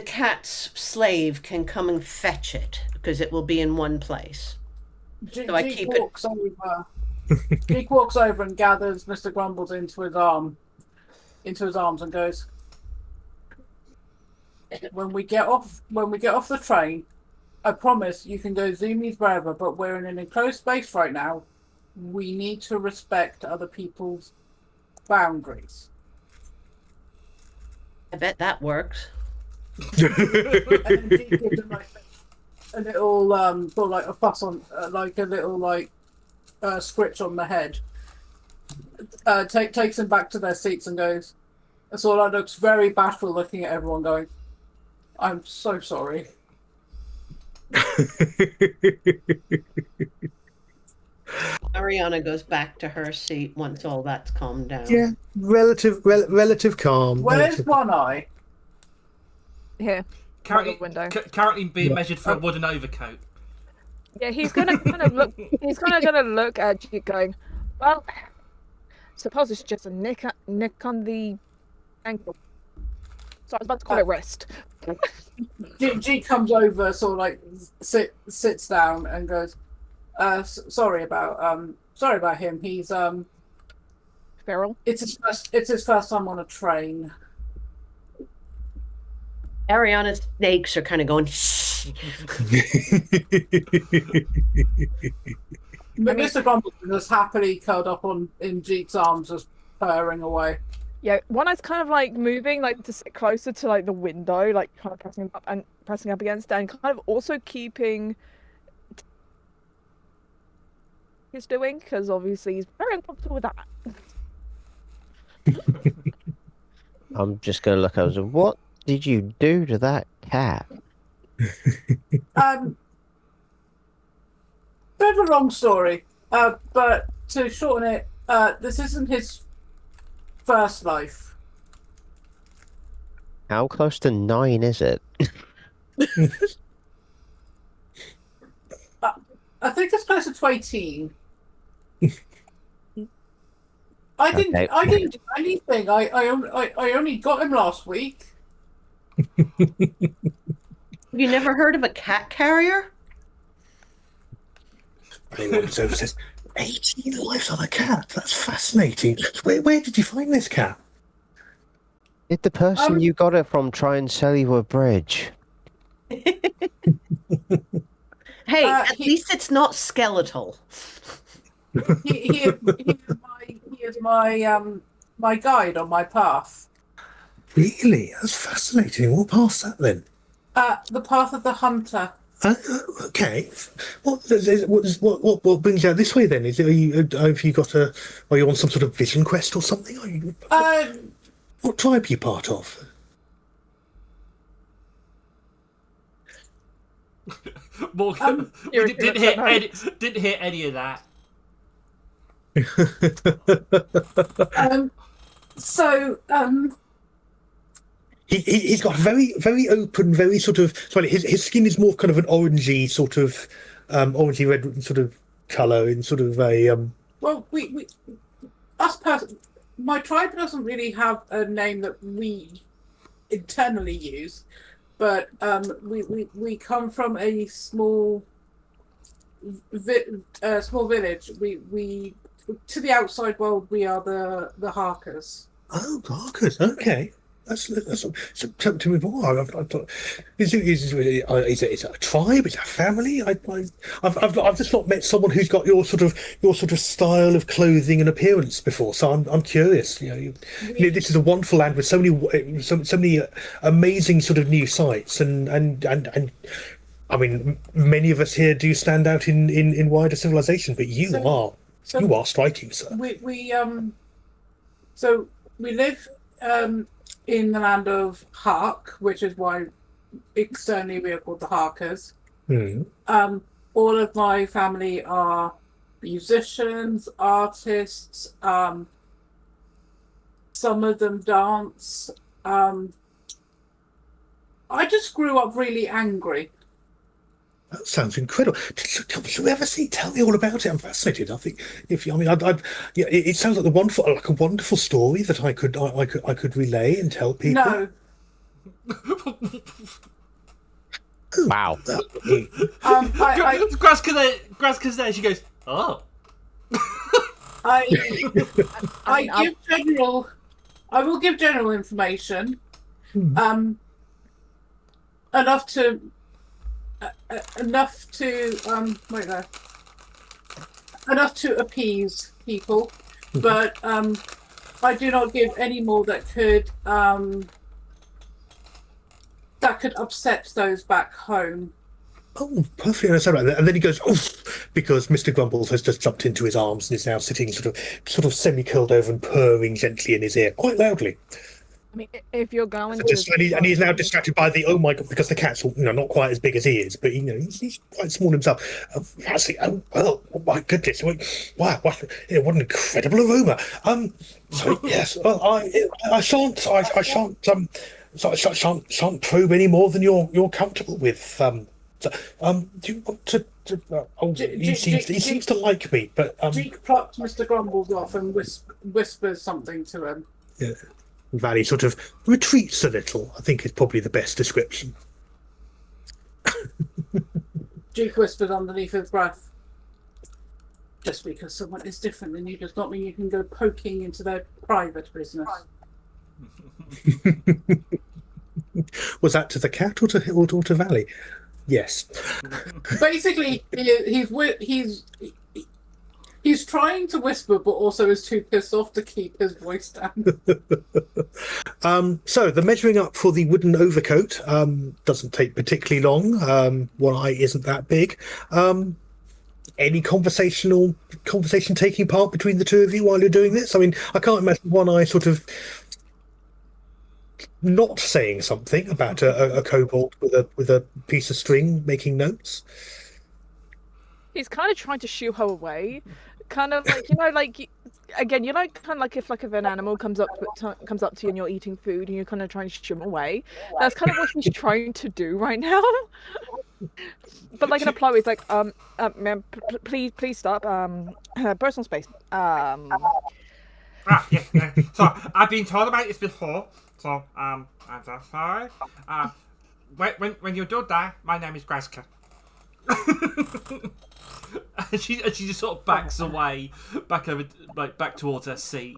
cat's slave can come and fetch it because it will be in one place. So I keep it. Jake walks over and gathers Mr. Grumbles into his arms and goes, when we get off the train, I promise you can go zoomies wherever, but we're in an enclosed space right now. We need to respect other people's boundaries. I bet that works. And then G gives him like a little sort of like a fuss on, like a little like scritch on the head. Takes them back to their seats and goes. Sorla looks very bashful, looking at everyone, going, "I'm so sorry." Ariana goes back to her seat once all that's calmed down. Yeah, relative calm. Where's relative- One Eye? Here. Currently, window. currently being Yeah. measured for a wooden overcoat. Yeah, he's gonna kind of look. He's kind of gonna look at you, going, "Well, suppose it's just a nick on the ankle." So I was about to call it wrist. G comes over, sort of like sits down and goes, "Sorry about him. He's Feral. it's his first time on a train." Ariana's snakes are kind of going. Mr. Grumble is just happily curled up in Jeek's arms, just purring away. Yeah, One Eye's kind of like moving, like to sit closer to like the window, like kind of pressing up against it, and kind of also keeping he's doing, because obviously he's very uncomfortable with that. I'm just going to look over. What did you do to that cat? Bit of a long story, but to shorten it, this isn't his first life. How close to 9 is it? I think it's closer to 18. I didn't. Okay. I didn't do anything. I only got him last week. You never heard of a cat carrier? Anyone who's over says, 18 lives on a cat. That's fascinating. Where did you find this cat? Did the person you got it from try and sell you a bridge? Hey, at least it's not skeletal. He is my guide on my path. Really? That's fascinating. What path's that then? The path of the hunter. Okay. What brings you out this way then? Is it, are you on some sort of vision quest or something? What tribe are you part of? Morgan, we didn't hear any of that. He's got very open, very sort of. Sorry, his skin is more kind of an orangey sort of, orangey red sort of color, in sort of a. Well, my tribe doesn't really have a name that we internally use, but we come from a small village. We to the outside world, we are the Harkers. Oh, Harkers. Okay. That's so tell me more. I thought, is it a tribe? Is it a family? I've just not met someone who's got your sort of style of clothing and appearance before. So I'm curious. You know, this is a wonderful land with so many amazing sort of new sights and I mean, many of us here do stand out in wider civilization, but you are striking, sir. We live in the land of Hark, which is why externally we are called the Harkers. All of my family are musicians, artists. Some of them dance. I just grew up really angry. That sounds incredible. Tell me all about it. I'm fascinated. I think it sounds like a wonderful story that I could relay and tell people. No. Wow. Graska's there. She goes, oh. I will give general information. Enough to appease people, but I do not give any more that could that could upset those back home. Oh, perfectly understand that. And then he goes, oof, because Mr. Grumbles has just jumped into his arms and is now sitting sort of semi-curled over and purring gently in his ear, quite loudly. I mean, if you're going So to, and he's now distracted by the, oh my God, because the cat's, not quite as big as he is, but he's quite small himself. Oh, my goodness, wow, what an incredible aroma. So yes, well, I shan't probe any more than you're comfortable with. Do you want to? He seems to like me, but Jeek plucks Mr. Grumbles off and whispers something to him. Yeah. Valley sort of retreats a little, I think is probably the best description. Jeek whispers underneath his breath. Just because someone is different than you does not mean you can go poking into their private business. Was that to the cat or to Valley? Yes. Basically, he's trying to whisper, but also is too pissed off to keep his voice down. So the measuring up for the wooden overcoat doesn't take particularly long. One eye isn't that big. Any conversation taking part between the two of you while you're doing this? I mean, I can't imagine One Eye sort of not saying something about a kobold with a piece of string making notes. he's kind of trying to shoo her away, kind of like again, kind of like if an animal comes up to you and you're eating food and you're kind of trying to shoo him away. That's kind of what he's trying to do right now. But like in a polite way, it's like, ma'am, please stop. Personal space. Yeah. So I've been told about this before. So I'm so sorry. When you're done there, my name is Graska. And she just sort of backs away, back towards her seat.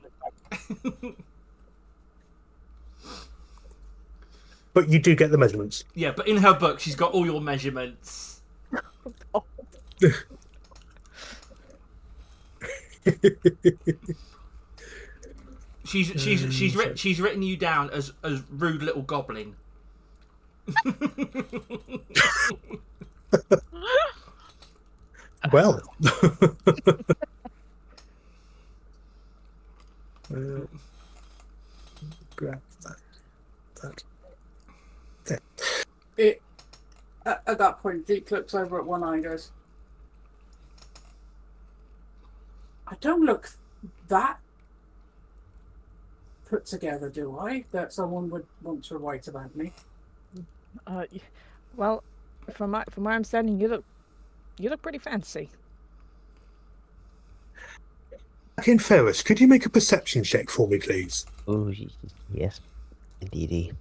But you do get the measurements. Yeah, but in her book, she's got all your measurements. She's written you down as rude little goblin. Well, grab that. There. At that point, Jeek looks over at One Eye and goes, I don't look that put together, do I? That someone would want to write about me. Well, from my understanding, you look pretty fancy. In Ferris, could you make a perception check for me, please? Oh, yes, indeedy.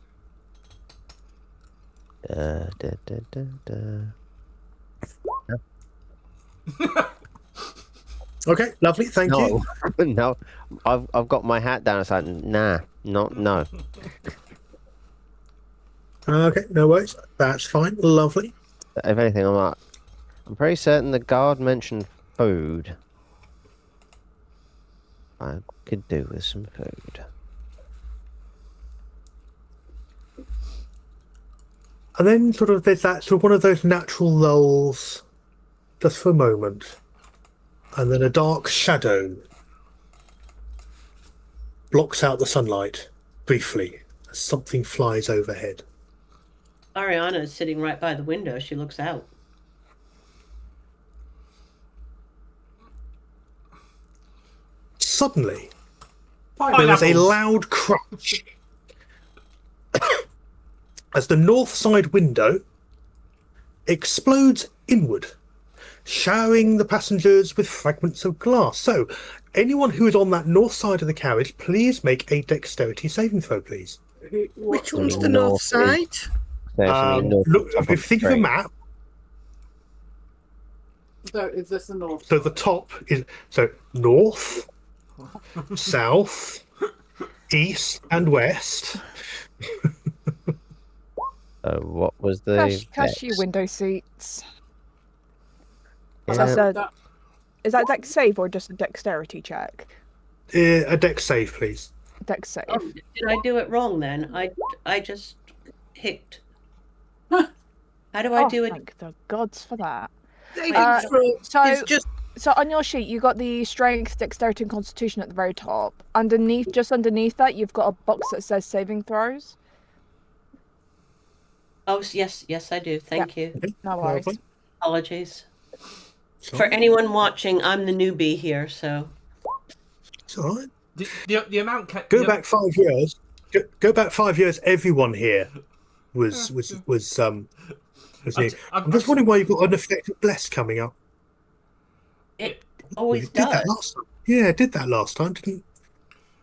Okay, lovely, thank you. No, I've got my hat down. It's like, nah, no. Okay, no worries. That's fine. Lovely. If anything, I'm pretty certain the guard mentioned food. I could do with some food. And then there's that one of those natural lulls, just for a moment. And then a dark shadow blocks out the sunlight briefly as something flies overhead. Ariana is sitting right by the window. She looks out. Suddenly, there is a loud crunch as the north side window explodes inward, showering the passengers with fragments of glass. So, anyone who is on that north side of the carriage, please make a dexterity saving throw, please. Which one's the north side? Look, if you think of a map. So, is this the north? So the top is north, south, east, and west. What was the Cash your window seats. Yeah. Is that dex save or just a dexterity check? A dex save, please. Dex save. Oh, did I do it wrong then? I just hit How do I do it? Thank the gods for that. Saving throw so- is just So on your sheet, you got the strength, dexterity, and constitution at the very top. Just underneath that, you've got a box that says saving throws. Oh, yes, I do. Thank you. No worries. Lovely. Apologies. It's all For right. anyone watching, I'm the newbie here, so. It's all right. The amount. Go back 5 years. Go back 5 years. Everyone here was new. I'm just wondering why you've got an effect of bless coming up. It always You did that does. last time. Yeah, it did that last time, didn't?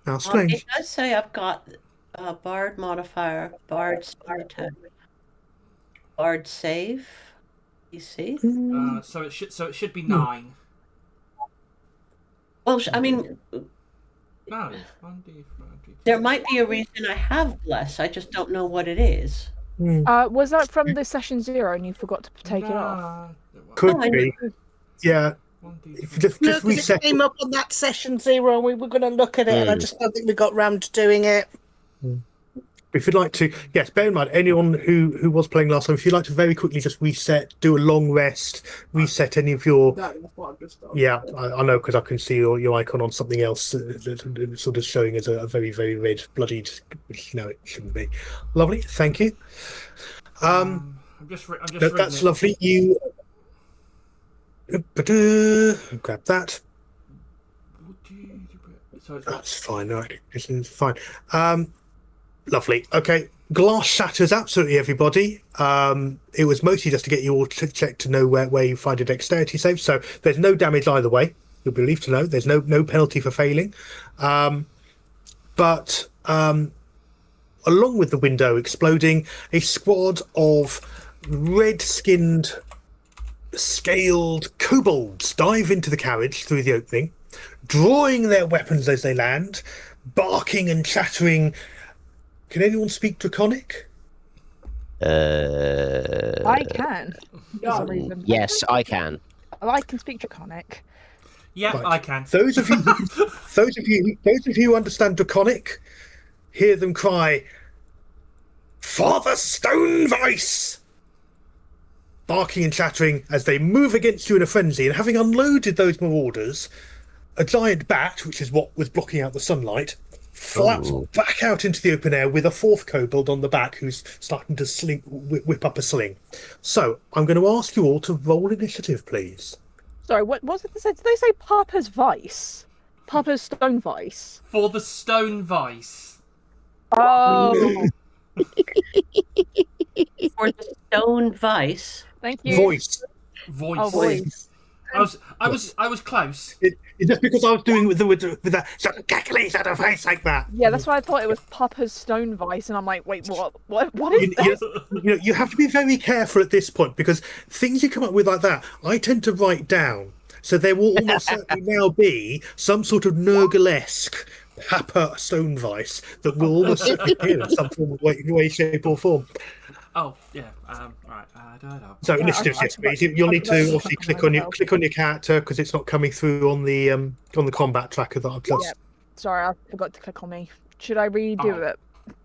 Now strange. It does say I've got a Bard modifier, Bard smart attack, Bard save. You see? So it should be 9. Well, I mean, No, 1d4. there might be a reason I have bless. I just don't know what it is. Was that from the session 0 and you forgot to take it off? Could Oh, I be. know. Yeah. If you just no, 'cause reset it came up on that session 0, and we were going to look at it, and I just don't think we got round to doing it. If you'd like to, yes, bear in mind, anyone who was playing last time, if you'd like to very quickly just reset, do a long rest, reset any of your... That's what I've just done. Yeah, I know, because I can see your icon on something else, sort of showing as a very, very red, bloodied, which, it shouldn't be. Lovely, thank you. I'm just No, reading that's it. lovely. You... Grab that. So it's That's fine, right? This is fine. Lovely. Okay. Glass shatters absolutely everybody. It was mostly just to get you all to check to know where you find a dexterity save. So there's no damage either way. You'll be relieved to know there's no penalty for failing. But along with the window exploding, a squad of red-skinned, scaled kobolds dive into the carriage through the opening, drawing their weapons as they land, barking and chattering. Can anyone speak Draconic? I can. For some reason. Yes, I can. I can speak Draconic. Yeah, Right. I can. Those of you who understand Draconic, hear them cry, "Father Stonevice!" barking and chattering as they move against you in a frenzy. And having unloaded those marauders, a giant bat, which is what was blocking out the sunlight, flaps back out into the open air with a fourth kobold on the back who's starting to whip up a sling. So I'm going to ask you all to roll initiative, please. Sorry, what was it they said? Did they say Papa's Vice? Papa's Stone Vice? For the stone vice. Oh, For the stone vice. thank you. Voice. Voice. Oh, voice. I was close. It's just because I was doing with that sort of cackly sort of face like that. Yeah, that's why I thought it was Papa's Stone Vice, and I'm like, wait, what is this? You have to be very careful at this point because things you come up with like that, I tend to write down. So there will almost certainly now be some sort of Nurgle-esque Papa Stonevice that will almost certainly appear in some form of way, shape, or form. Oh yeah. Right. So initiative, yes, please. You'll need to obviously click on your character because it's not coming through on the combat tracker that I've just. Yeah. Sorry, I forgot to click on me. Should I redo it?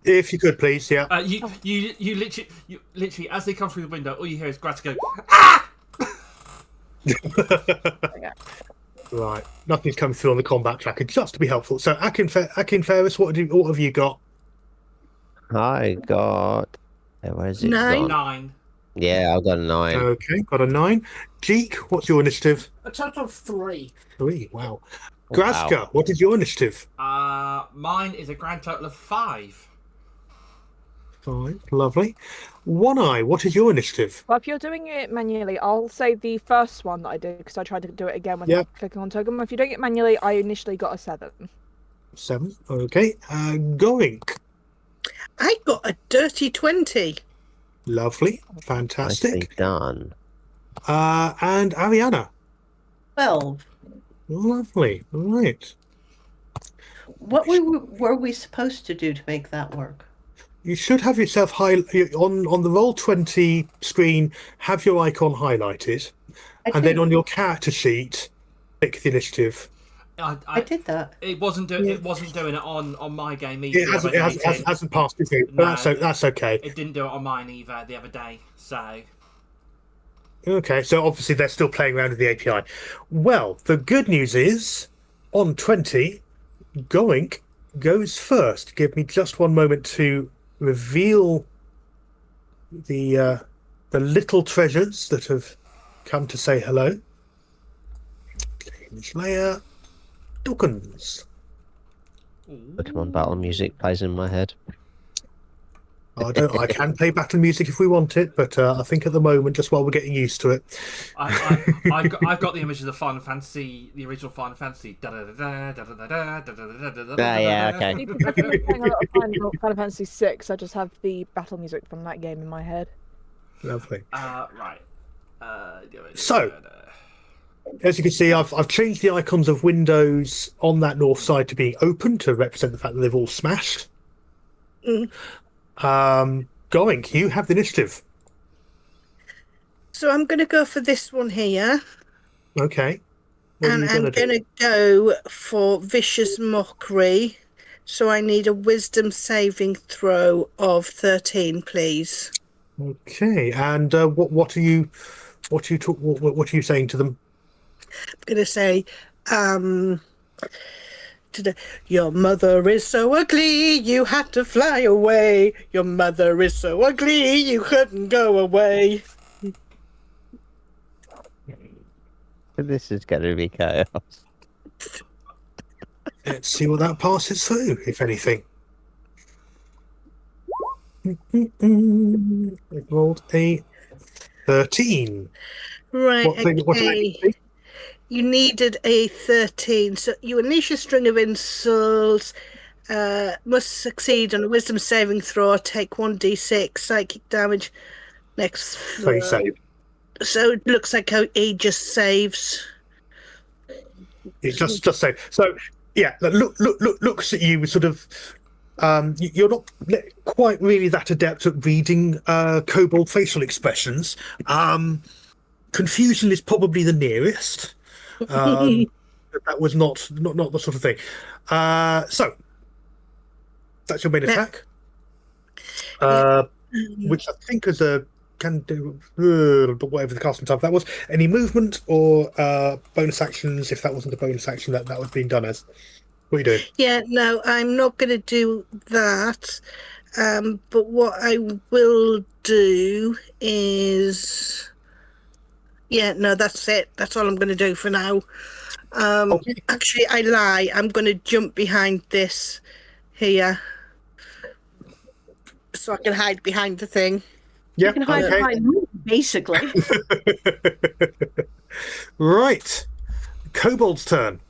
If you could, please, yeah. You literally as they come through the window, all you hear is Grat go. Right, nothing's coming through on the combat tracker, just to be helpful. So, Akin Ferris, what have you got? I got. Where is it? 9. gone? 9. Yeah, I've got a 9. Okay, got a 9. Jeek, what's your initiative? A total of 3. 3. Wow. Oh, Grazka, wow. what is your initiative? Mine is a grand total of 5. 5. Lovely. One Eye, what is your initiative? Well, if you're doing it manually, I'll say the first one that I did because I tried to do it again without clicking on token. If you're doing it manually, I initially got a 7. 7. Okay. Goink. I got a dirty 20. Lovely. Nicely Fantastic. done. And Ariana. 12. Lovely. Right. What were we supposed to do to make that work? You should have yourself on the Roll20 screen, have your icon highlighted, and then on your character sheet, click the initiative. I did that. It wasn't doing it on my game either. It hasn't passed you through, but No. that's okay. It didn't do it on mine either the other day. So Okay, so obviously they're still playing around with the API. Well, the good news is, on 20, Goink goes first. Give me just one moment to reveal the little treasures that have come to say hello. Slayer Dawkins. Pokemon battle music plays in my head. I can play battle music if we want it, but I think at the moment, just while we're getting used to it. I've got the image of the Final Fantasy, the original Final Fantasy. Yeah, okay. You can definitely playing a lot of Final Fantasy VI. I just have the battle music from that game in my head. Lovely. Right. So, as you can see, I've changed the icons of windows on that north side to being open to represent the fact that they've all smashed. Goink, you have the initiative. So I'm going to go for this one here. Okay. What are And you I'm gonna do? going to go for Vicious Mockery. So I need a wisdom saving throw of 13, please. Okay, and what are you saying to them? I'm going to say, your mother is so ugly, you had to fly away. Your mother is so ugly, you couldn't go away. This is going to be chaos. Let's see what that passes through, if anything. I've rolled a 13. Right, What thing? What okay. You needed a 13, so you unleash a string of insults, must succeed on a wisdom saving throw, take 1d6 psychic damage next So you throw. save. So it looks like how he just saves. It's just save. So yeah, looks at you with sort of. You're not quite really that adept at reading kobold facial expressions. Confusion is probably the nearest. That was not the sort of thing. So that's your main attack, which I think is a can do whatever the casting type that was. Any movement or bonus actions? If that wasn't a bonus action, that was being done as. What are you doing? Yeah, no, I'm not going to do that. But what I will do is... Yeah, no, that's it. That's all I'm going to do for now. Okay. Actually, I lie. I'm going to jump behind this here. So I can hide behind the thing. Yeah. You can hide Okay. behind me, basically. Right. Kobold's turn.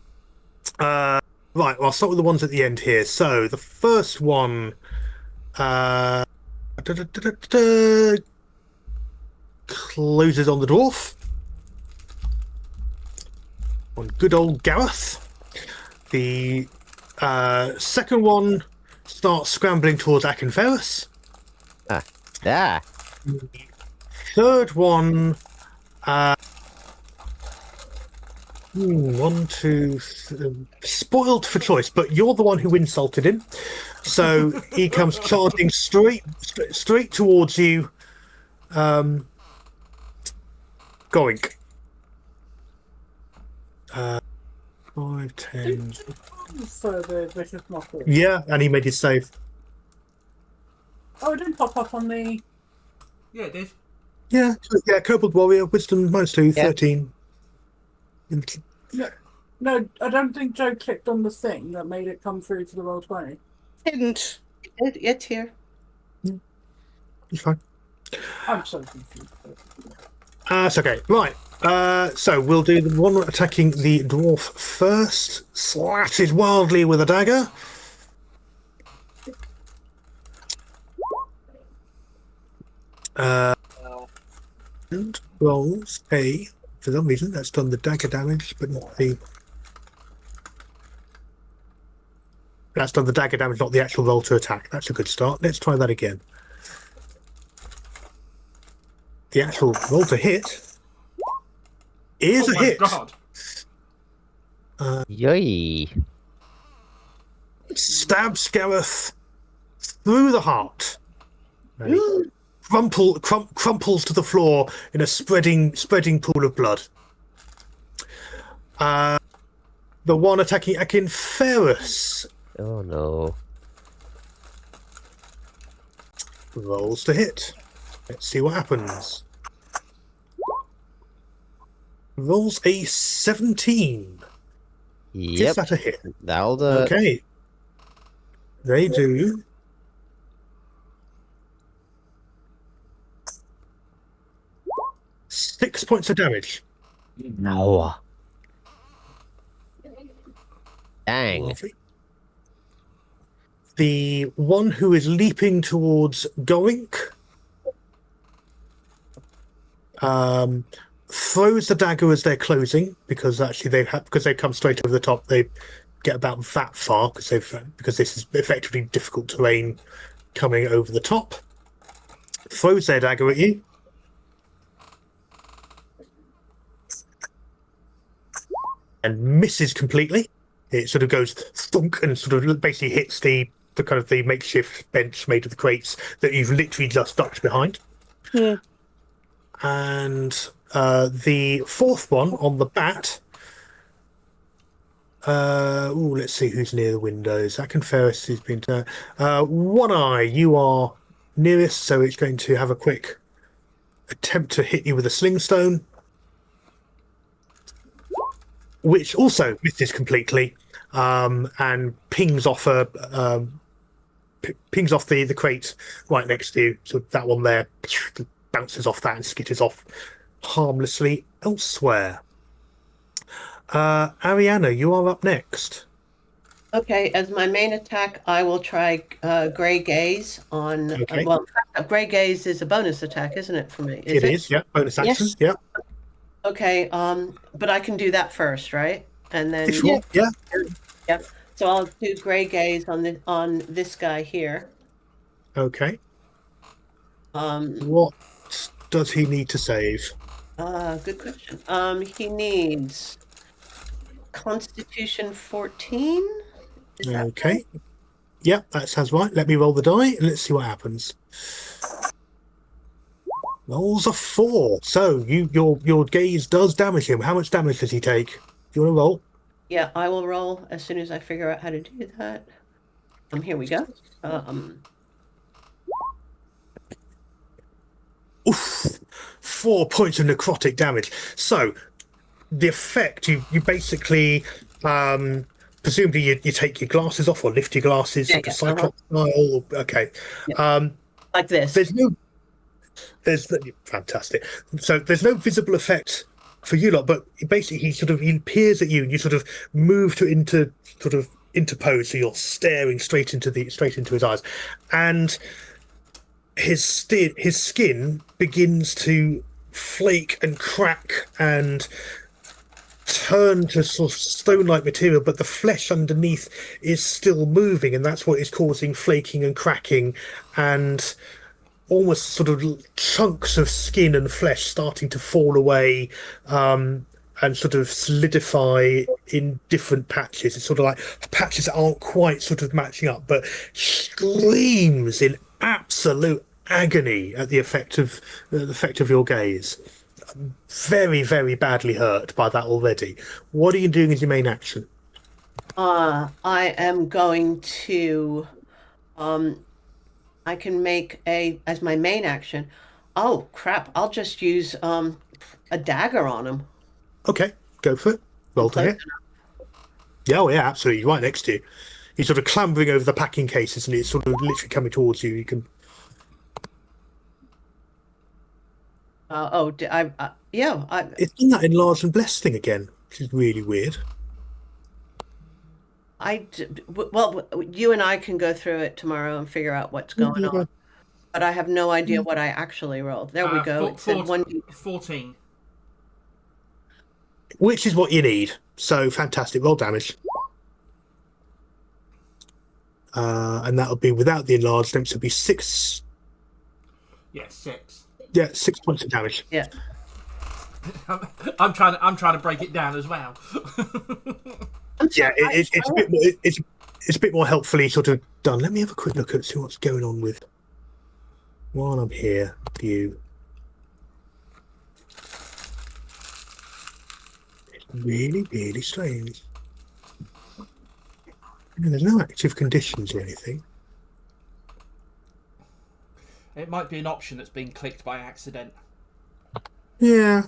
Right, well, I'll start with the ones at the end here. So the first one closes on the dwarf. On good old Gareth. The second one starts scrambling towards Akenferus. Yeah. Third one, spoiled for choice, but you're the one who insulted him, so he comes charging straight towards you. Goink. 5, 10. For the Vicious Mockery. Yeah, and he made his save. Oh, it didn't pop up on the... Yeah, it did. Yeah, Kobold Warrior, Wisdom -2, Yeah. 13. No, I don't think Joe clicked on the thing that made it come through to the Roll20. Didn't. It's here. It's fine. I'm so confused. It's okay. Right. So we'll do the one attacking the dwarf first. Slashes wildly with a dagger. And rolls a. For some reason, that's done the dagger damage, but not the. That's done the dagger damage, not the actual roll to attack. That's a good start. Let's try that again. The actual roll to hit is a hit. God. Yay. Stabs Gareth through the heart. crumples to the floor in a spreading pool of blood. The one attacking Akinferus Oh no. rolls to hit. Let's see what happens. Rolls a 17. Is Yep. that a hit? That'll do it. Okay. They do. Six points of damage. No. Dang. Lovely. The one who is leaping towards Gorink throws the dagger as they're closing, because actually because they come straight over the top. They get about that far because this is effectively difficult terrain coming over the top. Throws their dagger at you. And misses completely. It sort of goes thunk and sort of basically hits the kind of the makeshift bench made of the crates that you've literally just ducked behind. Yeah. And the fourth one on the bat. Let's see who's near the windows. Akinferus has been to One Eye. You are nearest, so it's going to have a quick attempt to hit you with a sling stone, which also misses completely, and pings off the crate right next to you. So that one there bounces off that and skitters off harmlessly elsewhere. Ariana, you are up next. Okay, as my main attack, I will try Grey Gaze on. Okay. Well, Grey Gaze is a bonus attack, isn't it, for me? It is, yeah. Bonus action, Yes. yeah. Okay, but I can do that first, right? And then If you want, yeah. yeah. So I'll do Grey Gaze on this guy here. Okay. Um, What does he need to save? Good question. He needs Constitution 14. Is that Okay. Yeah, that sounds right. Let me roll the die and let's see what happens. Rolls a 4. So your gaze does damage him. How much damage does he take? Do you want to roll? Yeah, I will roll as soon as I figure out how to do that. Here we go. Oof, 4 points of necrotic damage. So the effect, you basically presumably you take your glasses off or lift your glasses like a Cyclops style. Okay. Yeah. Like this. There's fantastic. So there's no visible effect for you lot, but basically he peers at you and you sort of move to interpose, so you're staring straight into his eyes, and his skin begins to flake and crack and turn to sort of stone-like material, but the flesh underneath is still moving, and that's what is causing flaking and cracking and almost sort of chunks of skin and flesh starting to fall away and sort of solidify in different patches. It's sort of like patches that aren't quite sort of matching up, but screams in absolute agony at the effect of your gaze. Very, very badly hurt by that already. What are you doing as your main action? I am going to I can make as my main action. Oh crap, I'll just use a dagger on him. Okay, go for it. Roll to hit. Yeah, oh yeah, absolutely. Right next to you. He's sort of clambering over the packing cases and it's sort of literally coming towards you. You can. It's done that enlarged and blessed thing again, which is really weird. Well, you and I can go through it tomorrow and figure out what's going on. But I have no idea what I actually rolled. There we go. 14. Which is what you need. So fantastic. Roll damage. And that'll be without the enlarged, so it'll be 6. Yeah, 6. Yeah, 6 points of damage. Yeah. I'm trying to break it down as well. Yeah, it's a bit more helpfully sort of done. Let me have a quick look at see what's going on with. while I'm here, view. It's really, really strange. There's no active conditions or anything. It might be an option that's been clicked by accident. Yeah.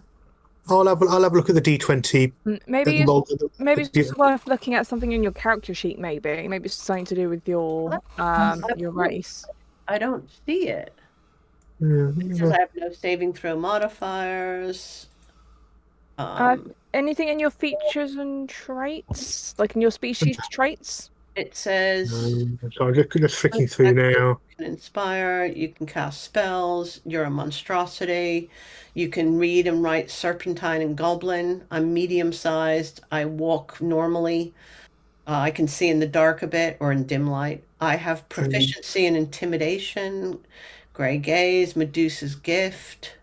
I'll have a look at the D20. Maybe it's just worth looking at something in your character sheet. Maybe it's something to do with your race. I don't see it. Yeah. It says I have no saving throw modifiers. Anything in your features and traits, like in your species traits? It says So I'm just flicking through now. you can inspire, you can cast spells, you're a monstrosity, you can read and write serpentine and goblin. I'm medium sized, I walk normally. I can see in the dark a bit or in dim light. I have proficiency in intimidation, gray gaze, Medusa's gift,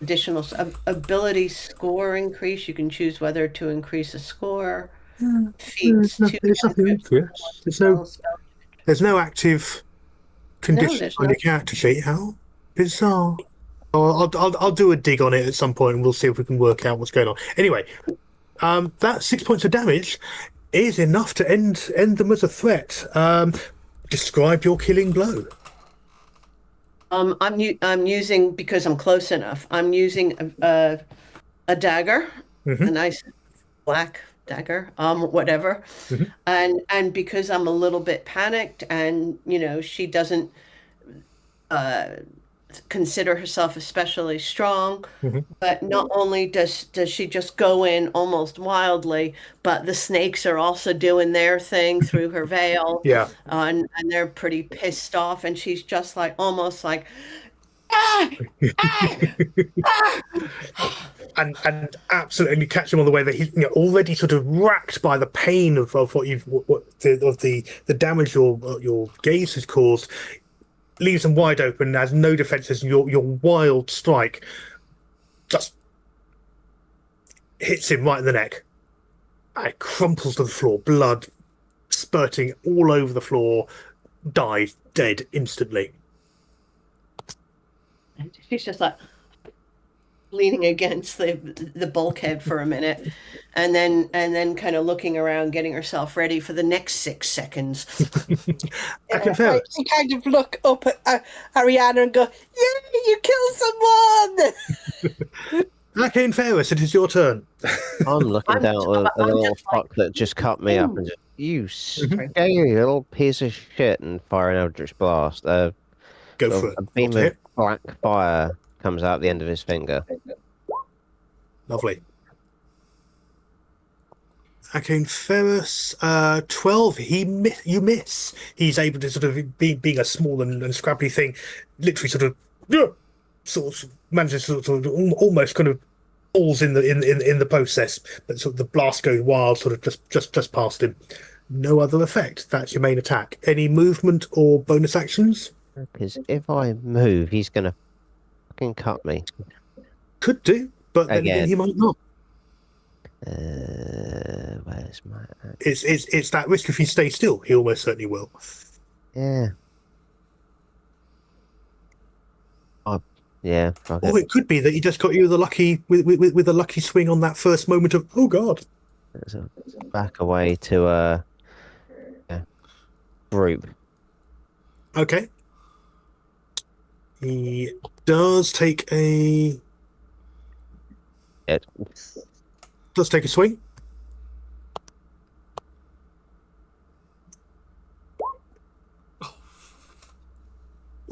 additional ability score increase. You can choose whether to increase a score. Feats, There's nothing obvious. There's no active condition on the character sheet. How bizarre! I'll do a dig on it at some point, and we'll see if we can work out what's going on. Anyway, that 6 points of damage is enough to end them as a threat. Describe your killing blow. I'm using, because I'm close enough. I'm using a dagger, a nice black dagger, whatever. And because I'm a little bit panicked, and she doesn't consider herself especially strong, but not only does she just go in almost wildly, but the snakes are also doing their thing through her veil. Yeah. And they're pretty pissed off, and she's just like almost like and absolutely catch him on the way that he's already sort of racked by the pain of what the damage your gaze has caused. Leaves him wide open, has no defenses, and your wild strike just hits him right in the neck. And crumples to the floor, blood spurting all over the floor, dies dead instantly. And she's just like leaning against the bulkhead for a minute, and then kind of looking around, getting herself ready for the next 6 seconds. I kind of look up at Ariana and go, "Yay, you killed someone!" Arcane Ferris, it is your turn. I'm looking down at the little fuck that just cut me up and just, you scary little piece of shit, and fire an Eldritch Blast. Go for it. A beam of black fire comes out the end of his finger. Lovely. Arcane Ferris, 12. You miss. He's able to sort of being a small and scrappy thing, literally sort of manages to sort of almost kind of falls in the process, but sort of the blast goes wild, sort of just past him. No other effect. That's your main attack. Any movement or bonus actions? Because if I move, he's gonna fucking cut me. Could do, but then again, he might not. Where's my? It's that risk. If you stay still, he almost certainly will. Yeah. Yeah. Or it could be that he just got you with a lucky swing on that first moment of oh god. So back away to group. Okay. He does take a swing.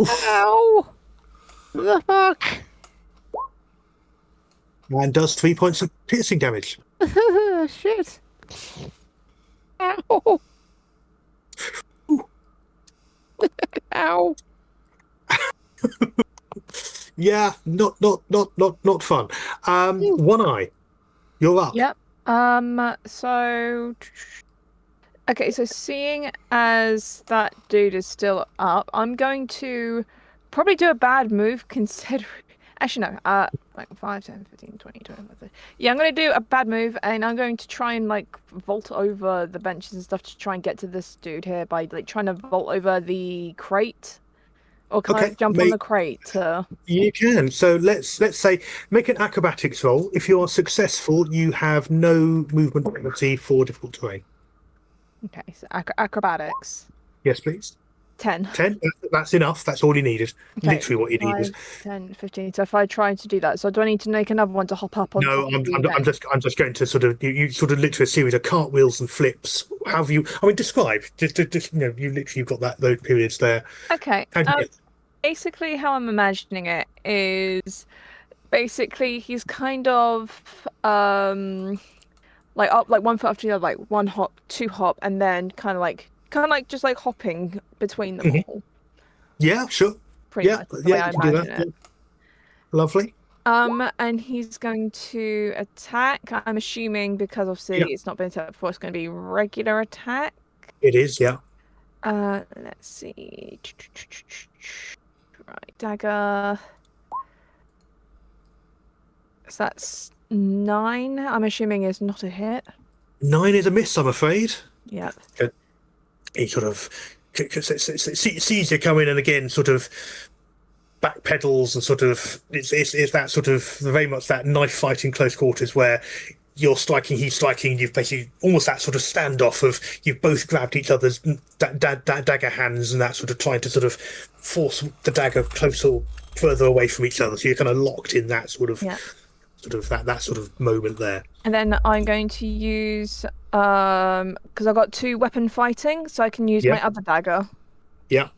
Oof. Ow! The fuck? And does 3 points of piercing damage. Shit. Ow. Ow. Yeah, not fun. One Eye, you're up. Yep. Okay, so seeing as that dude is still up, I'm going to probably do a bad move considering Actually, no. Like 5, 10, 15, 20, 25, 30. Yeah, I'm going to do a bad move, and I'm going to try and, like, vault over the benches and stuff to try and get to this dude here by, like, trying to vault over the crate. Or can I jump on the crate to... You can. So let's say make an acrobatics roll. If you are successful, you have no movement penalty for difficult terrain. Okay, so acrobatics. Yes, please. 10. 10. That's enough. That's all you needed. Okay, Literally what you needed. 10, 15. So if I try to do that, so do I need to make another one to hop up on No, top I'm just going to sort of you sort of literally a series of cartwheels and flips. How have you? I mean, describe. Just you've got those periods there. Okay. Basically, how I'm imagining it is basically he's kind of like up like 1 foot after the other, like 1 hop, 2 hop, and then kind of like just like hopping between them all. Yeah, sure. Pretty much the way I imagine it. Lovely. And he's going to attack. I'm assuming because obviously it's not been attacked before, it's going to be regular attack. It is, yeah. Let's see. Right, dagger. So that's 9. I'm assuming is not a hit. 9 is a miss, I'm afraid. Yeah. He sort of sees you come in and again sort of backpedals and sort of it's that sort of very much that knife fight in close quarters where you're striking, he's striking, you've basically almost that sort of standoff of you've both grabbed each other's dagger hands and that sort of trying to sort of force the dagger closer or further away from each other. So you're kind of locked in that sort of that sort of moment there. And then I'm going to use because I've got 2 weapon fighting, so I can use my other dagger. Yeah.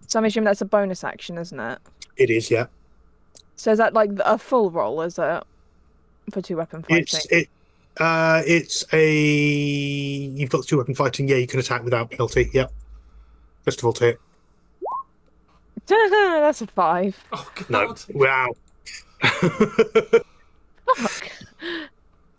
So I'm assuming that's a bonus action, isn't it? It is, yeah. So is that like a full roll, is it? For 2 weapon fighting? It's you've got 2 weapon fighting, yeah, you can attack without penalty, yeah. First of all to hit. That's a 5. Oh god. No. Wow. Fuck.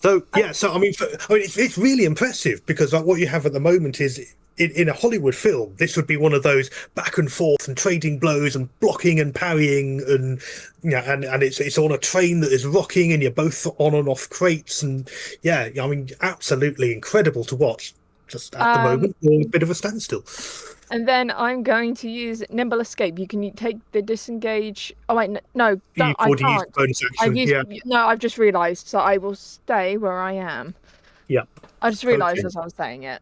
So yeah, so I mean, it's really impressive because like, what you have at the moment is in a Hollywood film, this would be one of those back and forth and trading blows and blocking and parrying and and it's on a train that is rocking and you're both on and off crates and I mean, absolutely incredible to watch. Just at the moment, we're a bit of a standstill. And then I'm going to use Nimble Escape. You can take the disengage. Oh wait, no, I can't. Bonus action, No, I've just realised. So I will stay where I am. Yeah. I just realised as I was saying it.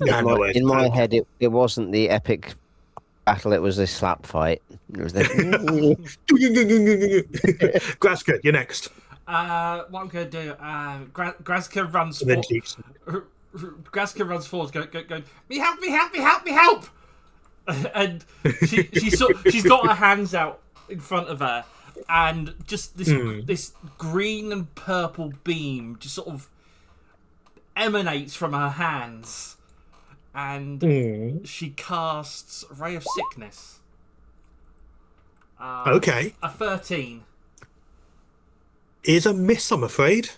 In my head, it wasn't the epic battle. It was this slap fight. It was the... Graska, you're next. What I'm going to do, Graska runs forward. Graska runs forward, going, me help! And she's got her hands out in front of her, and just this green and purple beam just sort of emanates from her hands, and she casts Ray of Sickness. Okay. A 13. Is a miss, I'm afraid.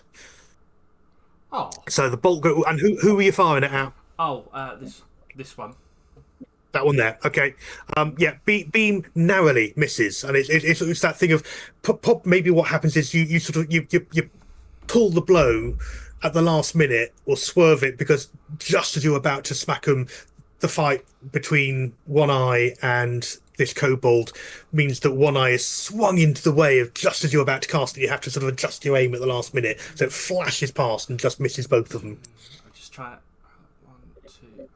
Oh. So the bolt go, and who were you firing it at? Oh, this one. That one there. Okay. Beam narrowly misses, and it's that thing of pop. Maybe what happens is you sort of you pull the blow at the last minute or swerve it because just as you're about to smack them, the fight between One Eye and this kobold means that One Eye is swung into the way of just as you're about to cast it. You have to sort of adjust your aim at the last minute, so it flashes past and just misses both of them. I'll just try it. 1, 2.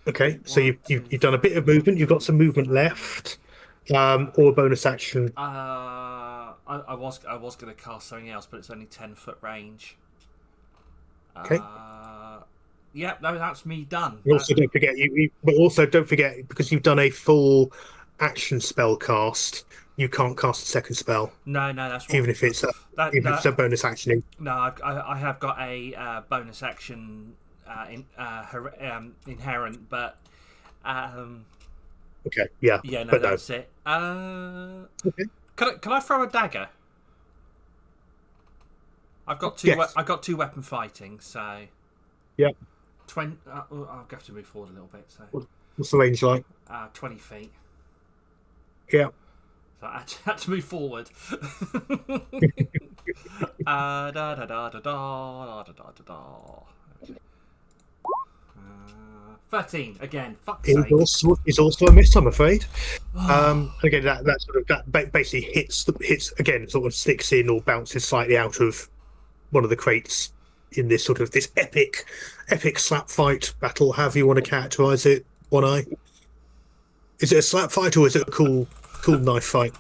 Okay, so you've done a bit of movement. You've got some movement left, or a bonus action. I was going to cast something else, but it's only 10-foot range. Okay. That's me done. Also, don't forget but also don't forget because you've done a full action spell cast. You can't cast a second spell. No, that's even if it's a bonus action. No, I have got a bonus action inherent, but okay, yeah, no, that's it. Okay. Can I throw a dagger? I've got 2. Yes. I've got 2 weapon fighting, so yeah. 20. I'll have to move forward a little bit. So what's the range like? 20 feet. Yeah. So I had to move forward. 13 again. Fuck's sake. It's also a miss, I'm afraid. Again, that sort of basically hits again, sort of sticks in or bounces slightly out of one of the crates in this sort of this epic slap fight battle. However you want to characterize it, One Eye. Is it a slap fight or is it a cool knife fight?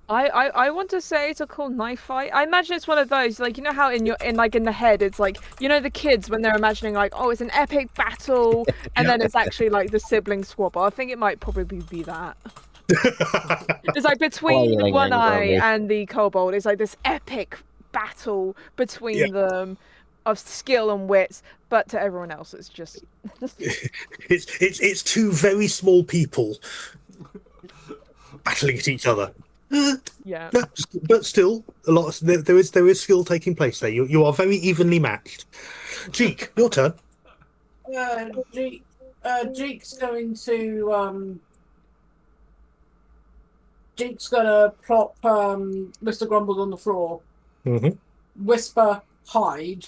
I want to say it's a cool knife fight. I imagine it's one of those, like, you know how in the head it's like, you know, the kids when they're imagining like, oh, it's an epic battle, and then it's actually like the sibling squabble. I think it might probably be that. It's like between One Eye and the kobold, it's like this epic battle between them of skill and wits, but to everyone else it's just it's two very small people battling at each other. Yeah. But still, there is skill taking place there. You are very evenly matched. Jeek, your turn. Jeek's going to Jeek's gonna plop Mr. Grumbles on the floor. Mm-hmm. Whisper, hide.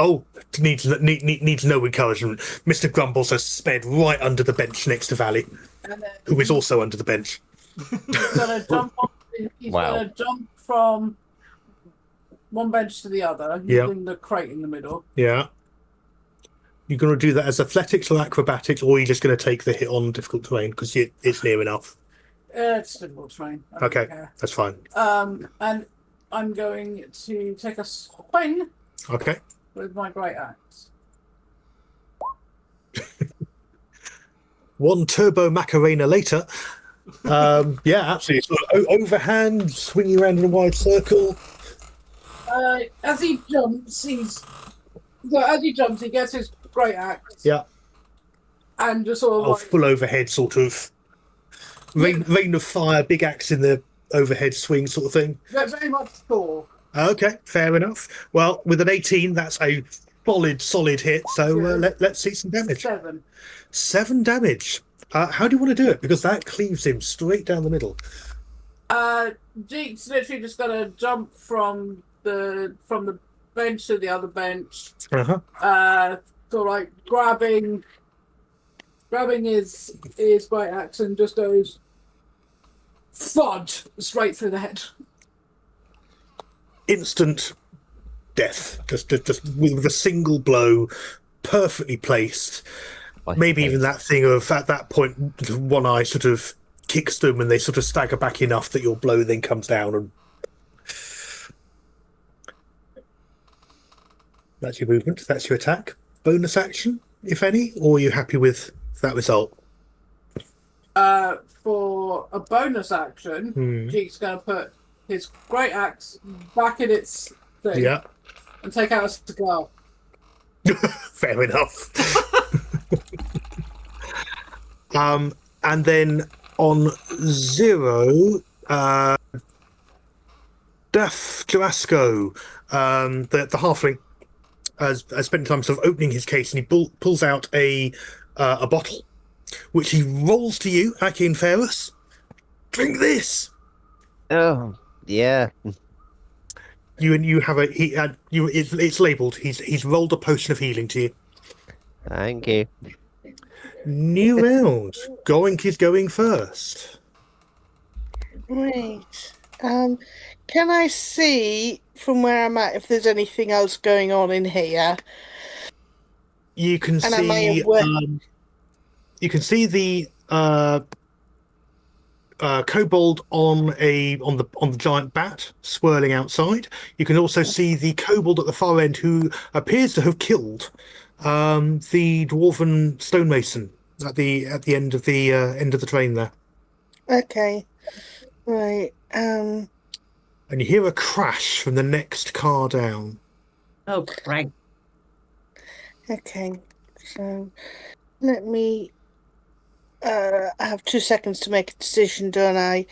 Oh, needs no encouragement. Mr. Grumbles has sped right under the bench next to Valley, who is also under the bench. He's gonna jump off. He's gonna jump from one bench to the other, using the crate in the middle. Yeah. You're going to do that as athletics or acrobatics, or are you just going to take the hit on difficult terrain because it's near enough? It's difficult terrain. Okay, that's fine. And I'm going to take a swing. Okay. With my great axe. One turbo Macarena later. Yeah, absolutely. Sort of overhand, swinging around in a wide circle. As he jumps, he gets his great axe. Yeah. And just sort of full overhead, sort of rain of fire, big axe in the overhead swing, sort of thing. Very much Thor. Okay, fair enough. Well, with an 18, that's a solid hit. So let's see some damage. 7 damage. How do you want to do it? Because that cleaves him straight down the middle. Jeek's literally just gonna jump from the bench to the other bench. So like grabbing his great axe and just goes thud straight through the head. Instant death, just with a single blow, perfectly placed. Maybe even that thing of at that point, One Eye sort of kicks them and they sort of stagger back enough that your blow then comes down, and that's your movement. That's your attack. Bonus action, if any, or are you happy with that result? For a bonus action, Jeek's going to put his great axe back in its thing, and take out a cigar. Fair enough. And then on 0, Daff Jarasco, the halfling, has spent time sort of opening his case, and he pulls out a bottle, which he rolls to you, Akin Ferris. Drink this. Oh yeah. You have it's labelled. He's rolled a potion of healing to you. Thank you. New round. Goink is going first. Right. Can I see from where I'm at if there's anything else going on in here? You can see. You can see the kobold on the giant bat swirling outside. You can also see the kobold at the far end who appears to have killed the dwarven stonemason at the end of the train there. Okay. Right. And you hear a crash from the next car down. Oh, right. Okay. So let me. I have 2 seconds to make a decision, don't I?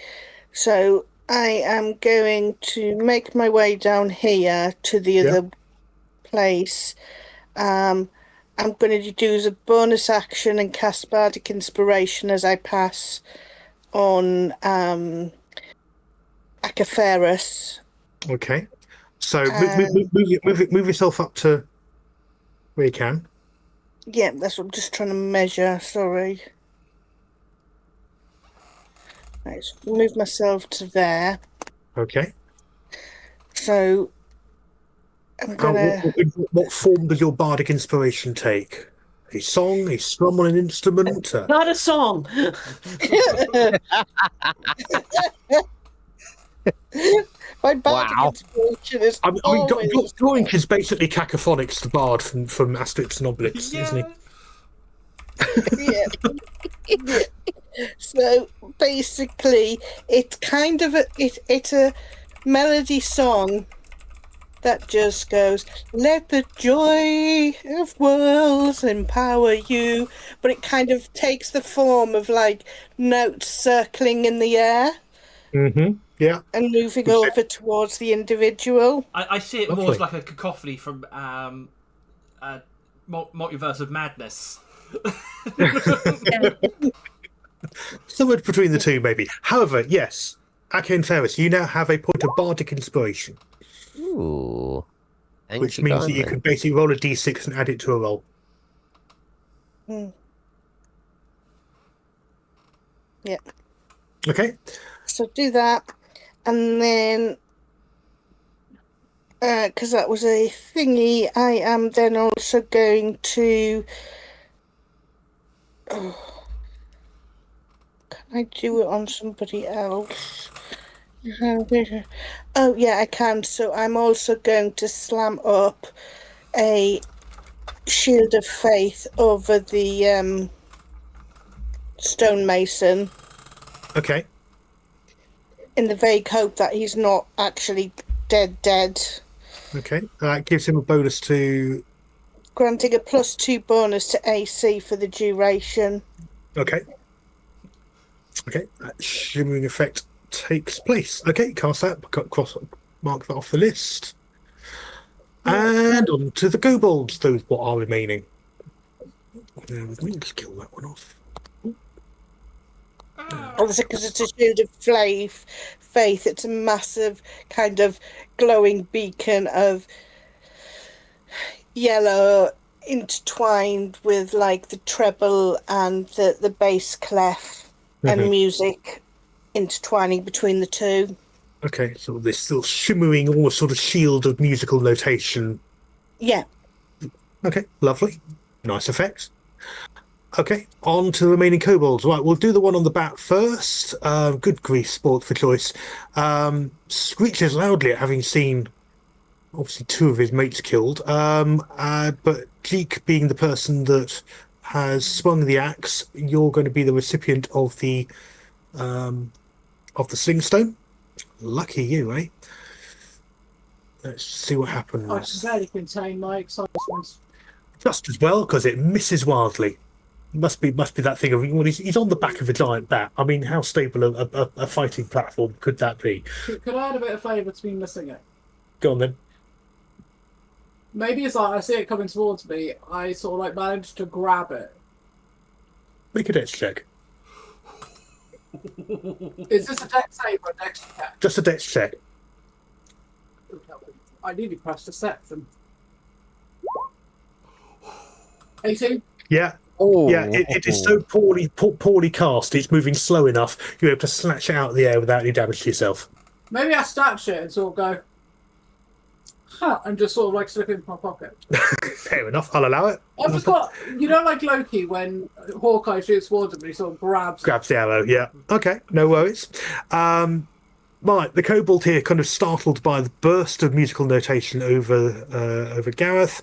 So I am going to make my way down here to the other place. I'm going to do a bonus action and cast Bardic Inspiration as I pass on Acaferus. Okay. So move yourself up to where you can. Yeah, that's what I'm just trying to measure. Sorry. Right, so move myself to there. Okay. So I'm gonna. What form does your bardic inspiration take? A song, a strum on an instrument? Not a song. My bardic Wow. inspiration is I mean, always. Doink is basically Cacophonics, the bard from Asterix and Obelix, isn't he? Yeah. Yeah. So basically, it's kind of it's a melody song that just goes, "Let the joy of worlds empower you," but it kind of takes the form of like notes circling in the air Mm-hmm. Yeah. and moving over towards the individual. I see it more as Lovely. like a cacophony from Multiverse of Madness. Somewhere between the two, maybe. However, yes, Ake and Ferris, you now have a point of bardic inspiration, Ooh. Thank which you means that you kindly. can basically roll a d6 and add it to a roll. Hmm. Yeah. Okay. So do that, and then because that was a thingy, I am then also going to. Oh, can I do it on somebody else? Oh yeah, I can. So I'm also going to slam up a shield of faith over the stonemason Okay. in the vague hope that he's not actually dead. Okay. That gives him a bonus to. Granting a +2 bonus to AC for the duration. Okay. Okay. That shimmering effect takes place. Okay. Cast that. Mark that off the list. And on to the kobolds, those what are remaining. Bear with me, just kill that one off. Obviously, because it's a shield of faith, it's a massive kind of glowing beacon of yellow intertwined with like the treble and the bass clef and music intertwining between the two. Okay, so this still shimmering, almost sort of shield of musical notation. Yeah. Okay, lovely. Nice effect. Okay, on to the remaining kobolds. Right, we'll do the one on the bat first. Good grief, sport for choice. Screeches loudly at having seen, obviously, 2 of his mates killed. But Jeek, being the person that has swung the axe, you're going to be the recipient of the slingstone. Lucky you, eh? Let's see what happens. I can barely contain my excitement. Just as well, because it misses wildly. Must be that thing of, well, he's on the back of a giant bat. I mean, how stable a fighting platform could that be? Could I add a bit of flavour to me missing it? Go on then. Maybe it's like I see it coming towards me. I sort of like managed to grab it. Make a dex check. Is this a dex save or a dex check? Just a dex check. I nearly pressed a set them. 18? Yeah. Oh, Yeah, it is so poorly cast. It's moving slow enough. You're able to snatch it out of the air without any damage to yourself. Maybe I snatch it and sort of go, huh, and just sort of like slip it into my pocket. Fair enough. I'll allow it. I've just got, you know, like Loki when Hawkeye shoots towards him and he sort of grabs the arrow. Yeah. Okay. No worries. Right, the kobold here, kind of startled by the burst of musical notation over Gareth,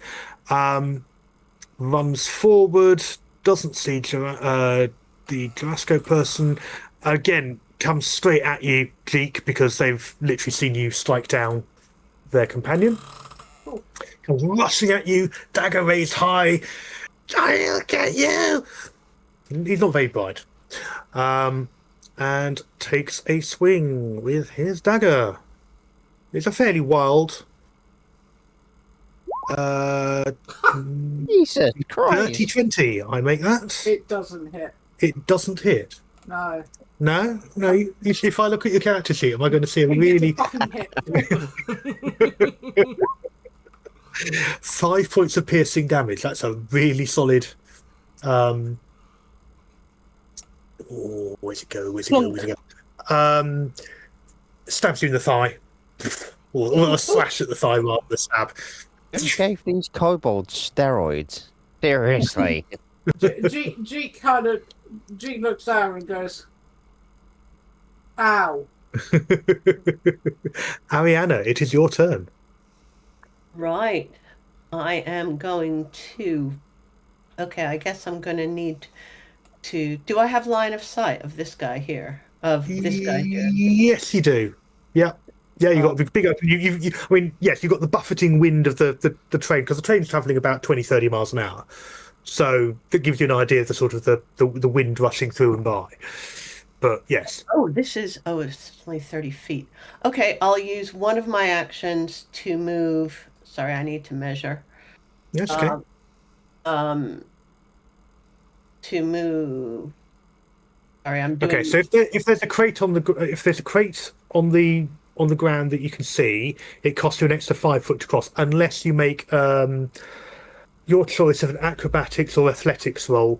runs forward, doesn't see the Jarasco person. Again, comes straight at you, Jeek, because they've literally seen you strike down their companion. Comes rushing at you, dagger raised high. I'll get you! He's not very bright. And takes a swing with his dagger. It's a fairly wild. Jesus Christ. 30-20, I make that. it doesn't hit. It doesn't hit. No. No. If I look at your character sheet, am I going to see a He really gets a fucking hit. 5 points of piercing damage? That's a really solid. Where's it go? Where's it go? Stabs you in the thigh, or a slash at the thigh rather than a stab. You gave these kobolds steroids. Seriously. G looks down and goes, "Ow." Ariana, it is your turn. Right. I am going to. Okay, I guess I'm going to need to. Do I have line of sight of this guy here? Of this guy here? Yes, you do. Yeah. Yeah, you got a big open. I mean, yes, you've got the buffeting wind of the train, because the train's travelling about 20-30 miles an hour. So that gives you an idea of the sort of the wind rushing through and by. But yes. It's only 30 feet. Okay, I'll use one of my actions to move. Sorry, I need to measure. Yes, okay. To move. Sorry, I'm doing. Okay, so if there's a crate on the ground that you can see, it costs you an extra 5 foot to cross, unless you make your choice of an acrobatics or athletics roll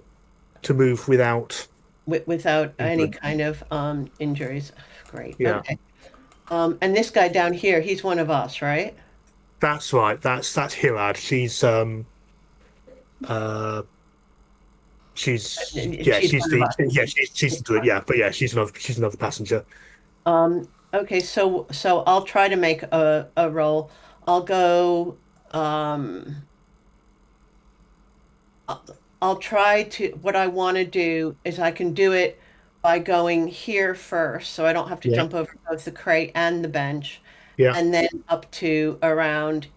to move without any kind of injuries. Great. Yeah. Okay. And this guy down here, he's one of us, right? That's right. That's Hirad. She's the druid. Yeah, but yeah, she's another passenger. Okay, so I'll try to make a roll. I'll go. I'll try to. What I want to do is I can do it by going here first, so I don't have to jump over both the crate and the bench. Yeah. And then up to around,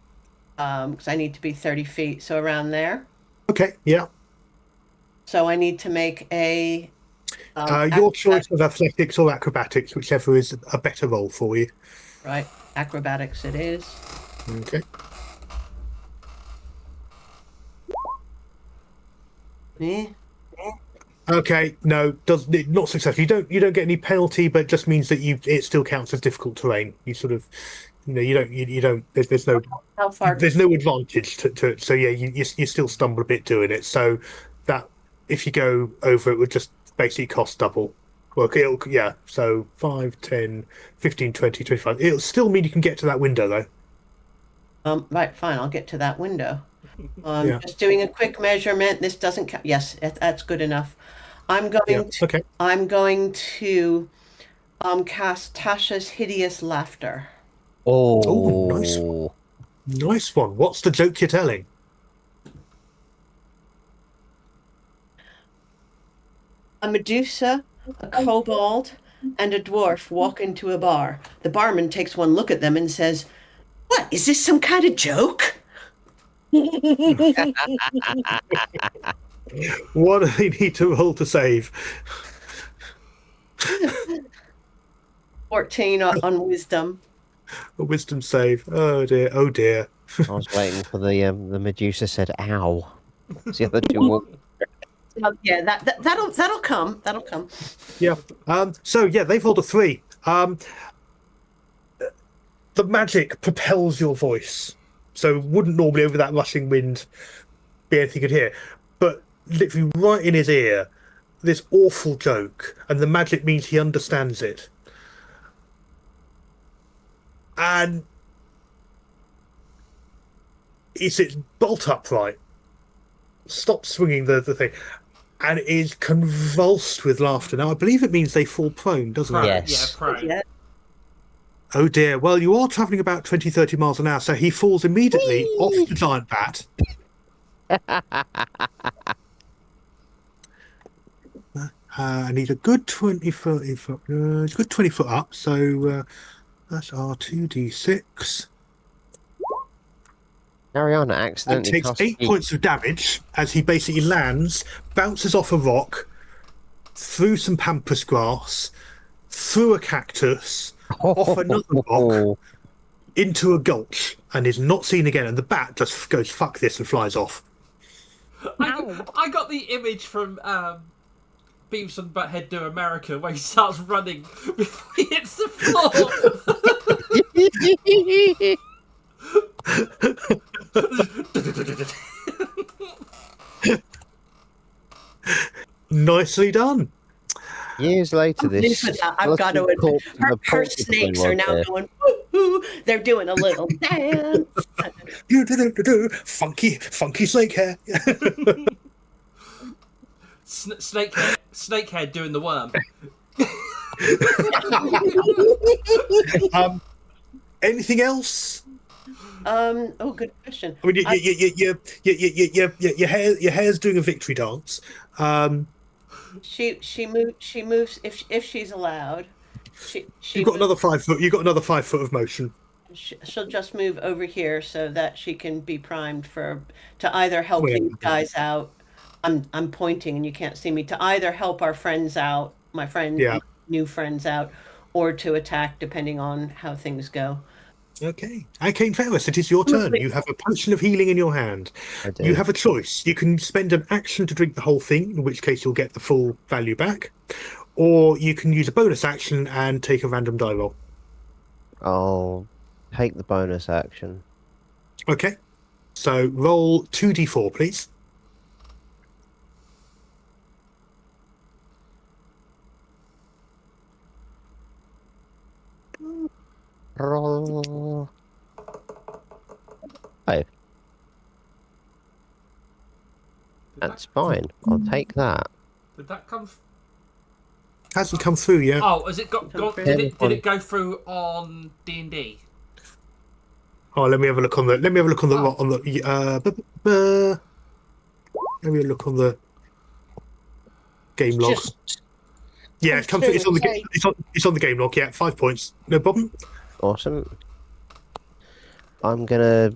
because I need to be 30 feet, so around there. Okay. Yeah. So I need to make a. Your choice of athletics or acrobatics, whichever is a better roll for you. Right, acrobatics it is. Okay. Okay, no, not successful. You don't get any penalty, but it just means that it still counts as difficult terrain. You sort of, you don't. There's no. How far? There's no advantage to it. So yeah, you still stumble a bit doing it. So that if you go over, it would just basically cost double. Well, so 5, 10, 15, 20, 25. It'll still mean you can get to that window though. Right, fine. I'll get to that window. Just doing a quick measurement. This doesn't count. Yes, that's good enough. I'm going to cast Tasha's Hideous Laughter. Oh, nice one. What's the joke you're telling? A Medusa, a kobold, and a dwarf walk into a bar. The barman takes one look at them and says, "What, is this some kind of joke?" What do they need to roll to save? 14 on wisdom. A wisdom save. Oh dear. Oh dear. I was waiting for the Medusa said "ow." The other two will. Yeah, that'll come. That'll come. Yeah. So yeah, they've rolled a 3. The magic propels your voice, so wouldn't normally over that rushing wind be anything you could hear, but literally right in his ear, this awful joke, and the magic means he understands it. And he sits bolt upright, stops swinging the thing, and is convulsed with laughter. Now, I believe it means they fall prone, doesn't it? Yes. Yeah, prone. Yeah. Oh dear. Well, you are travelling about 20-30 miles an hour, so he falls immediately off the giant bat. And he's a good 20 foot. He's a good 20 foot up. So that's our 2d6. Ariana And accidentally takes cast 8 points of damage as he basically lands, bounces off a rock, through some pampas grass, through a cactus, off another rock, into a gulch, and is not seen again. And the bat just goes, "Fuck this," and flies off. I got the image from Beavis and Butthead Do America, where he starts running before he hits the floor. Nicely done. Years later, this I've got to admit, corpse of a her porcupine snakes was are now there. going, woo-hoo. They're doing a little dance. Funky snake hair. Snakehead doing the worm. Anything else? Oh, good question. I mean, your hair's doing a victory dance. She moves if she's allowed. You've got another 5 foot. You've got another 5 foot of motion. She'll just move over here so that she can be primed to either help Where? these guys out. I'm pointing and you can't see me, to either help our friends out, my friend, Yeah. new friends out, or to attack depending on how things go. Okay. Arcane Ferris, it is your turn. You have a potion of healing in your hand. I do. You have a choice. You can spend an action to drink the whole thing, in which case you'll get the full value back. Or you can use a bonus action and take a random die roll. I'll take the bonus action. Okay. So roll 2d4, please. Roll. 5. That's fine. I'll take that. Did that come? Hasn't come through yet. Oh, has it got? Did it go through on D&D? Oh, let me have a look on the. Let me have a look on the. On the. Let me look on the game log. Yeah, it's come through. It's on the game. It's on the game log. Yeah, 5 points. No problem. Awesome. I'm gonna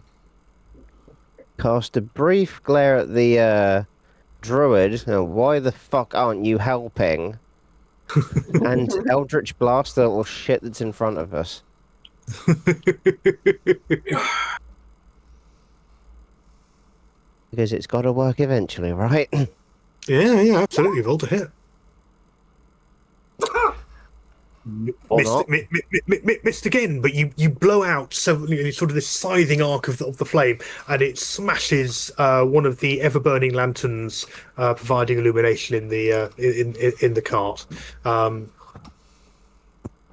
cast a brief glare at the druid. Now, why the fuck aren't you helping? And Eldritch Blast the little shit that's in front of us. Because it's got to work eventually, right? Yeah, absolutely. Roll to hit. Or not. Missed again, but you blow out sort of this scything arc of the flame, and it smashes one of the ever burning lanterns, providing illumination in the cart.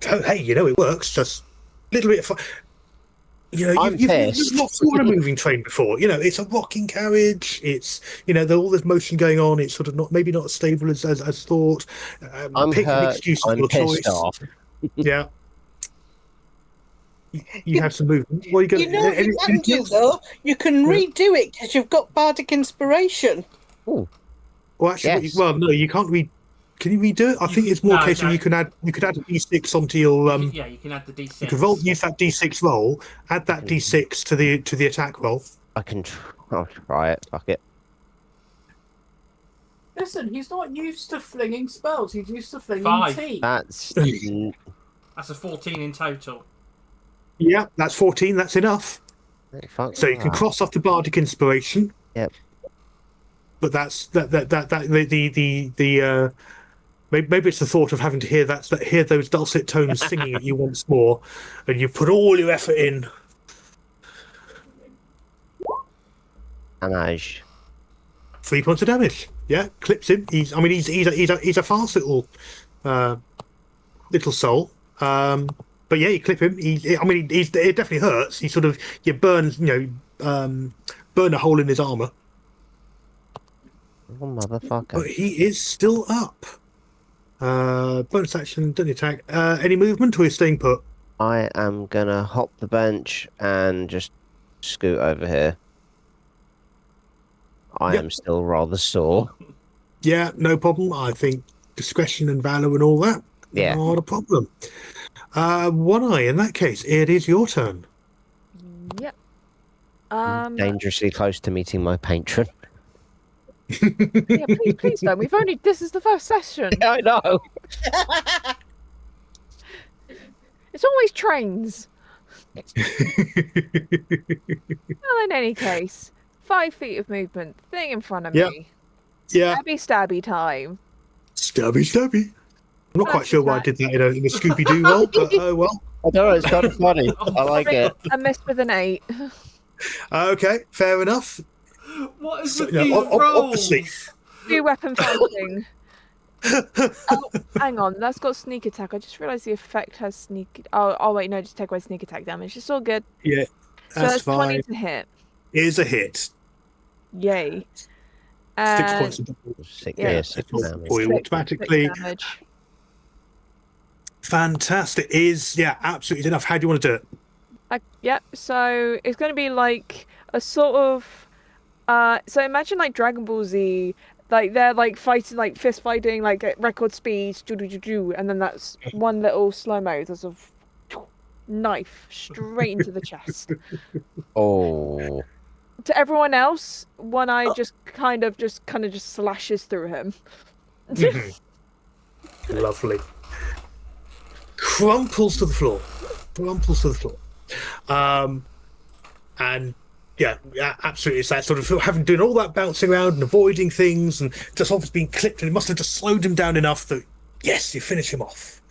Hey, it works. Just a little bit of fun. You've not seen a moving train before. It's a rocking carriage. It's there's all this motion going on. It's sort of not as stable as thought. I'm pick an hurt. excuse of I'm your pissed choice. off. Yeah. You have some movement. What are you going If you can do though, you can redo it because you've got bardic inspiration. Ooh. Well, actually, Yes. no, you can't read. Can you redo it? I think it's more No, a case no. of you could add a d6 onto your Yeah, you can add the D6. You could use that d6 roll, add that d6 to the attack roll. I can. I'll try it. Fuck it. Listen, he's not used to flinging spells. He's used to flinging 5. tea. That's. That's a 14 in total. Yeah, that's 14. That's enough. Fuck So you can that. cross off the bardic inspiration. Yep. But that's the maybe it's the thought of having to hear those dulcet tones singing at you once more, and you put all your effort in. Damage. 3 points of damage. Yeah, clips him. He's a fast little soul. But yeah, you clip him. It definitely hurts. You burn a hole in his armor. Oh, motherfucker. But he is still up. Bonus action, don't attack. Any movement, or are you staying put? I am gonna hop the bench and just scoot over here. I Yep. am still rather sore. Yeah, no problem. I think discretion and valor and all that. Yeah. Not a problem. One Eye, in that case, it is your turn. Yep. Dangerously close to meeting my patron. Yeah, please don't. This is the first session. I know. It's always trains. Well, in any case, 5 feet of movement, thing in front of Yep. me. Yeah. Stabby time. Stabby. I'm not quite sure why I did that in a Scooby-Doo role, but oh well. I don't know, it's kind of funny. I like it. I missed with an 8. Okay, fair enough. What is So, with yeah, these obviously. rolls? 2 weapon fighting. Oh, hang on, that's got sneak attack. I just realised the effect has sneak. Oh wait, no, just take away sneak attack damage. It's all good. Yeah, So that's that's fine. 20 to hit. It is a hit. Yay. 6 points of yeah, 6 for damage. you automatically. 6 damage. Fantastic. Is absolutely enough. How do you want to do it? Yep. So it's going to be like a sort of. So imagine like Dragon Ball Z, like they're like fighting, like fist fighting, like at record speeds, and then that's one little slow mo. There's a knife straight into the chest. Oh. To everyone else, one eye just kind of slashes through him. Lovely. Crumples to the floor. And yeah, absolutely. It's that sort of having doing all that bouncing around and avoiding things and just obviously being clipped, and it must have just slowed him down enough that yes, you finish him off.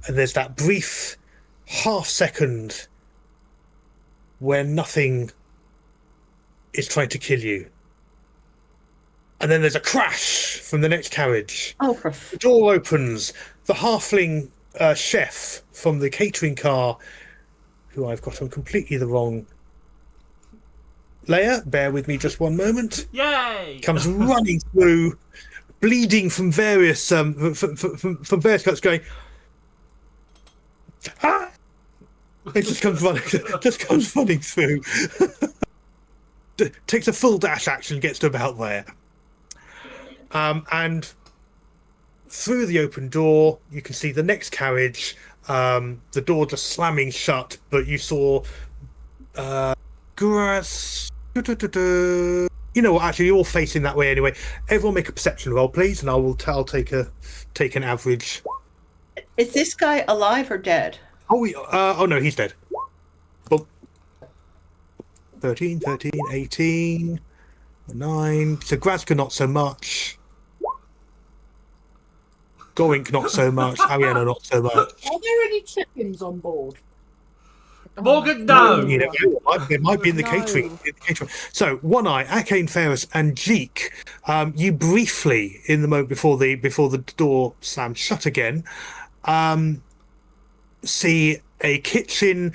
And there's that brief half second where nothing is trying to kill you. And then there's a crash from the next carriage. Oh, The door opens. The halfling chef from the catering car, who I've got on completely the wrong layer. Bear with me just one moment. Yay! Comes running through, bleeding from various from various cuts, going. Ah! It just comes running through. Takes a full dash action, gets to about there. And through the open door, you can see the next carriage. The door just slamming shut, but you saw grass. You know what? Actually, you're all facing that way anyway. Everyone, make a perception roll, please, and I'll take an average. is this guy alive or dead? Oh no, he's dead. Well, 13, 18, 9. So Grazka not so much. Goink not so much. Ariana not so much. Are there any chickens on board? Morgan, no! You know, it might be in the No. catering. So One Eye, Arcane Ferris, and Jeek, you briefly, in the moment before the door slams shut again, see a kitchen,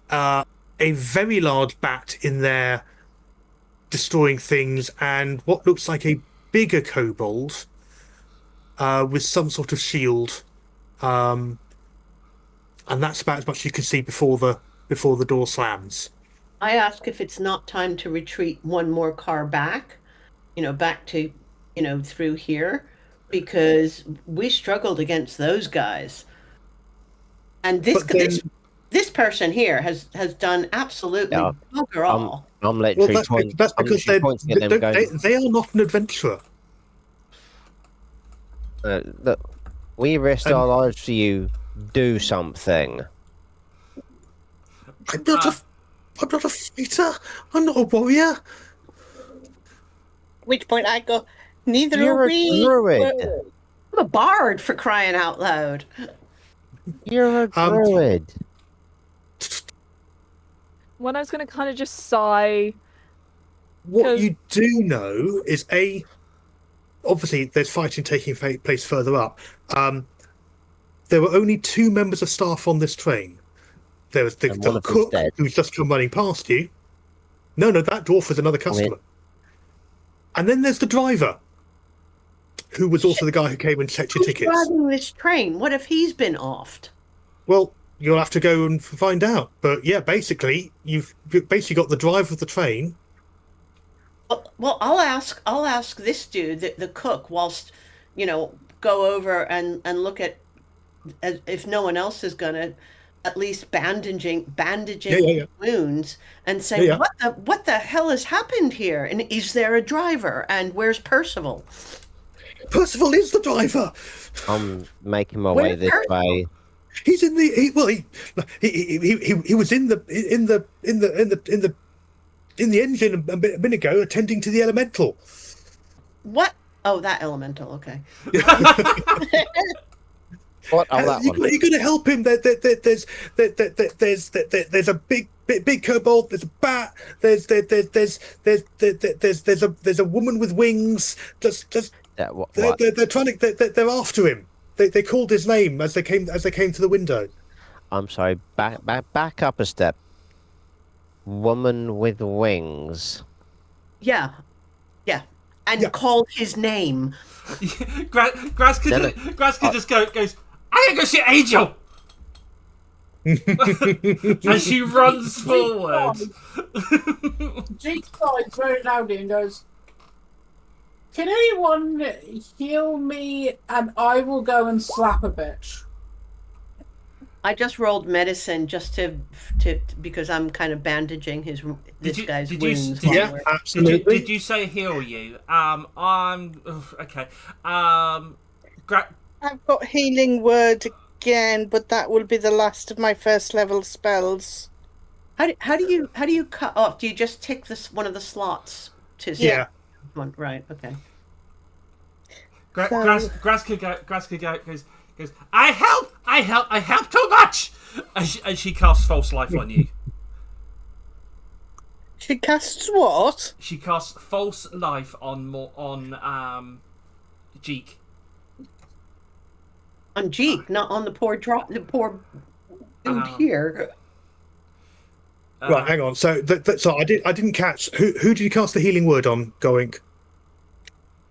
a very large bat in there, destroying things, and what looks like a bigger kobold with some sort of shield, and that's about as much as you can see before the door slams. I ask if it's not time to retreat one more car back, back to, through here, because we struggled against those guys. And this person here has done absolutely bugger all. I'm literally That's because pointing at them going, they are not an adventurer. look, we risked our lives for you. Do something. I'm not a fighter. I'm not a warrior. At which point I go, neither You're are a we. druid. I'm a bard, for crying out loud. You're a druid. When I was going to kind of just sigh. What you do know is obviously there's fighting taking place further up. There were only 2 members of staff on this train. There was the cook who's just come running past you. No, that dwarf was another customer. And then there's the driver, who was also the guy who came and checked your tickets. Who's driving this train? What if he's been offed? Well, you'll have to go and find out. But yeah, basically, you've basically got the driver of the train. Well, I'll ask this dude, the cook, whilst go over and look at, as if no one else is gonna, at least bandaging wounds, and say what the hell has happened here, and is there a driver, and where's Percival? Percival is the driver. I'm making my way this way. He's in the he was in the engine a minute ago, attending to the elemental. What? Oh, that elemental. Okay. What? Oh, that one. You're going to help him. There's a big kobold. There's a bat. There's a woman with wings. Just Yeah, what? they're trying to. They're after him. They called his name as they came to the window. I'm sorry. Back up a step. Woman with wings. Yeah. Yeah. And Yeah. call his name. Graz could just goes, I gotta go see Angel! And she runs forward. Jake sighs very loudly and goes, "Can anyone heal me and I will go and slap a bitch?" I just rolled medicine just to because I'm kind of bandaging this guy's wounds. Yeah, absolutely. Did you say heal you? Okay. I've got healing word again, but that will be the last of my first level spells. How do you cut off? Do you just tick one of the slots to Yeah. one? Right. Okay. Graz could goes, I help too much! And she casts false life on you. She casts what? She casts false life on Jeek. On Jeek, not on the poor dude here. Right, hang on. So, so I didn't catch who did you cast the healing word on, Goink?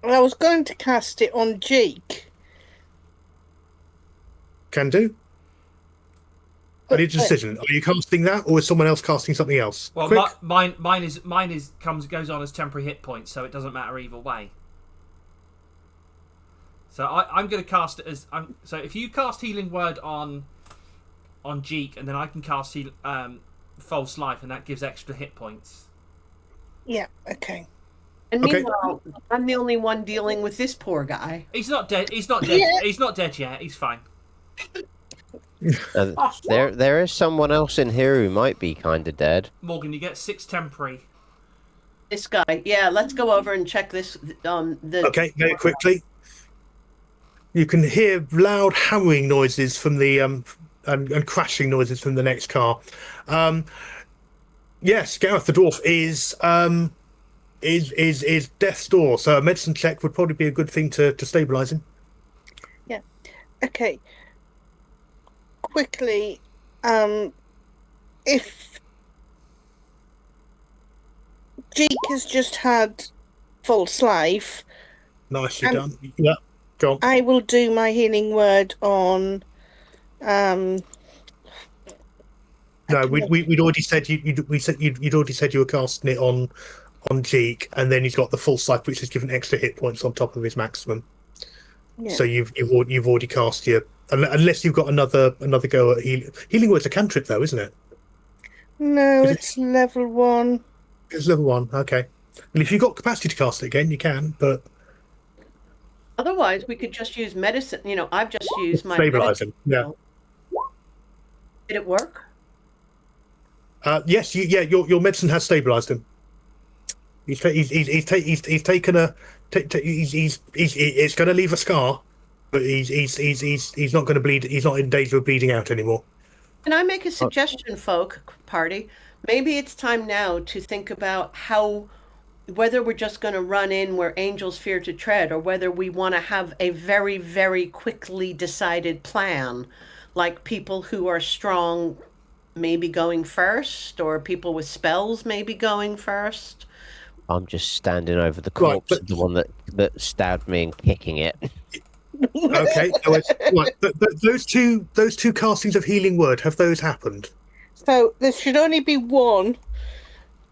I was going to cast it on Jake. Can do. I need a decision. Are you casting that, or is someone else casting something else? Well, Quick. mine goes on as temporary hit points, so it doesn't matter either way. So I'm going to cast it as. So if you cast healing word on Jeek, and then I can cast false life, and that gives extra hit points. Yeah. Okay. And Okay. meanwhile, I'm the only one dealing with this poor guy. He's not dead. He's not dead. Yeah. He's not dead yet. He's fine. There is someone else in here who might be kind of dead. Morgan, you get 6 temporary. This guy. Yeah, let's go over and check this. Okay, very quickly. You can hear loud hammering noises from the and crashing noises from the next car. Yes, Gareth the dwarf is death's door, so a medicine check would probably be a good thing to stabilize him. Yeah. Okay. Quickly, if Jake has just had false life, Nicely done. Yeah, go on. I will do my healing word on. No, we'd already said you'd already said you were casting it on Jeek, and then he's got the false life, which is given extra hit points on top of his maximum. Yeah. So you've already cast your, unless you've got another go at healing word's a cantrip though, isn't it? No, Is it- it's level 1. It's level 1. Okay. And if you've got capacity to cast it again, you can, but Otherwise, we could just use medicine. I've just used my stabilize him. Yeah. Did it work? Yes. Your medicine has stabilized him. He's taken a. It's going to leave a scar, but he's not going to bleed. He's not in danger of bleeding out anymore. Can I make a suggestion, folk party? Maybe it's time now to think about whether we're just going to run in where angels fear to tread, or whether we want to have a very, very quickly decided plan, like people who are strong maybe going first, or people with spells maybe going first. I'm just standing over the corpse of the one that stabbed me and kicking it. Okay. But those two castings of healing word, have those happened? So there should only be one.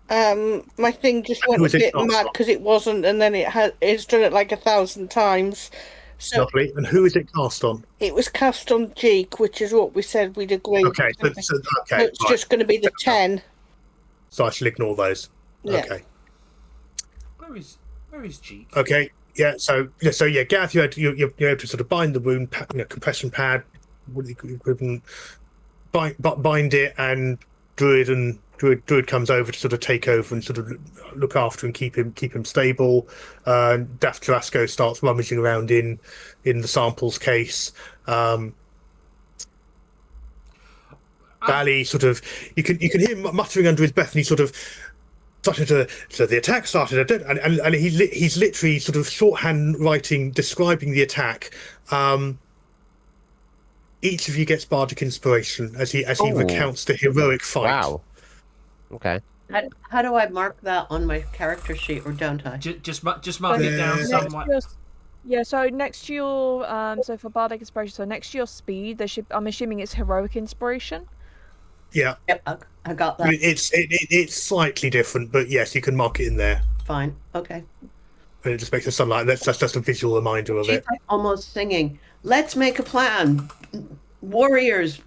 My thing just went Who a is it bit cast mad on? because it wasn't, and then it's done it like 1,000 times. So Lovely. And who is it cast on? it was cast on Jake, which is what we said we'd agreed. Okay. So So okay. it's just going to be the 10. So I shall ignore those. Yeah. Okay. Where is Jeek? Okay. Yeah. So Gareth, you're able to sort of bind the wound, compression pad, what do you equivalent, bind it, and Druid and Druid comes over to sort of take over and sort of look after and keep him stable. Daft Carrasco starts rummaging around in the samples case. Bally sort of you can hear him muttering under his breath, and he sort of started to. So the attack started, and he's literally sort of shorthand writing describing the attack. Each of you gets bardic inspiration as he recounts the heroic fight. Wow. Okay. How do I mark that on my character sheet, or don't I? Just mark it down somewhere. So next to your so for bardic inspiration, so next to your speed, I'm assuming it's heroic inspiration. Yeah. Yep, I got that. It's slightly different, but yes, you can mark it in there. Fine. Okay. And it just makes the sunlight. That's just a visual reminder of it. I'm almost singing. Let's make a plan. Warriors,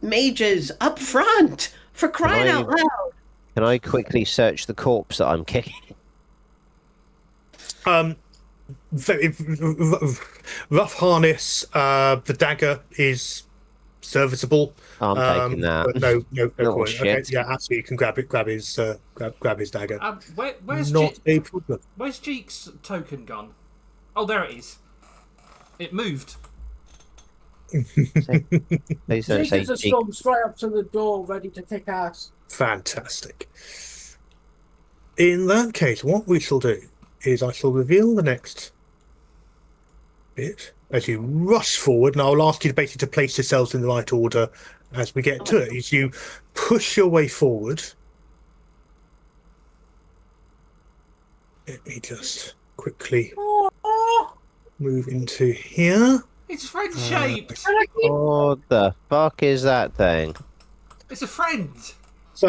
mages, up front, for crying out loud. Can I quickly search the corpse that I'm kicking? Very rough harness. The dagger is serviceable. I'm taking that. But no Little point. Okay, shit. yeah, absolutely. You can grab his dagger. Where's Not a problem. Where's Jeek's token gone? Oh, there it is. It moved. Please don't say Jeek is a Jeek. storm straight up to the door, ready to kick ass. Fantastic. In that case, what we shall do is I shall reveal the next bit as you rush forward, and I'll ask you basically to place yourselves in the right order as we get to it. As you push your way forward, let me just quickly move into here. It's friend shaped. What the fuck is that thing? It's a friend. So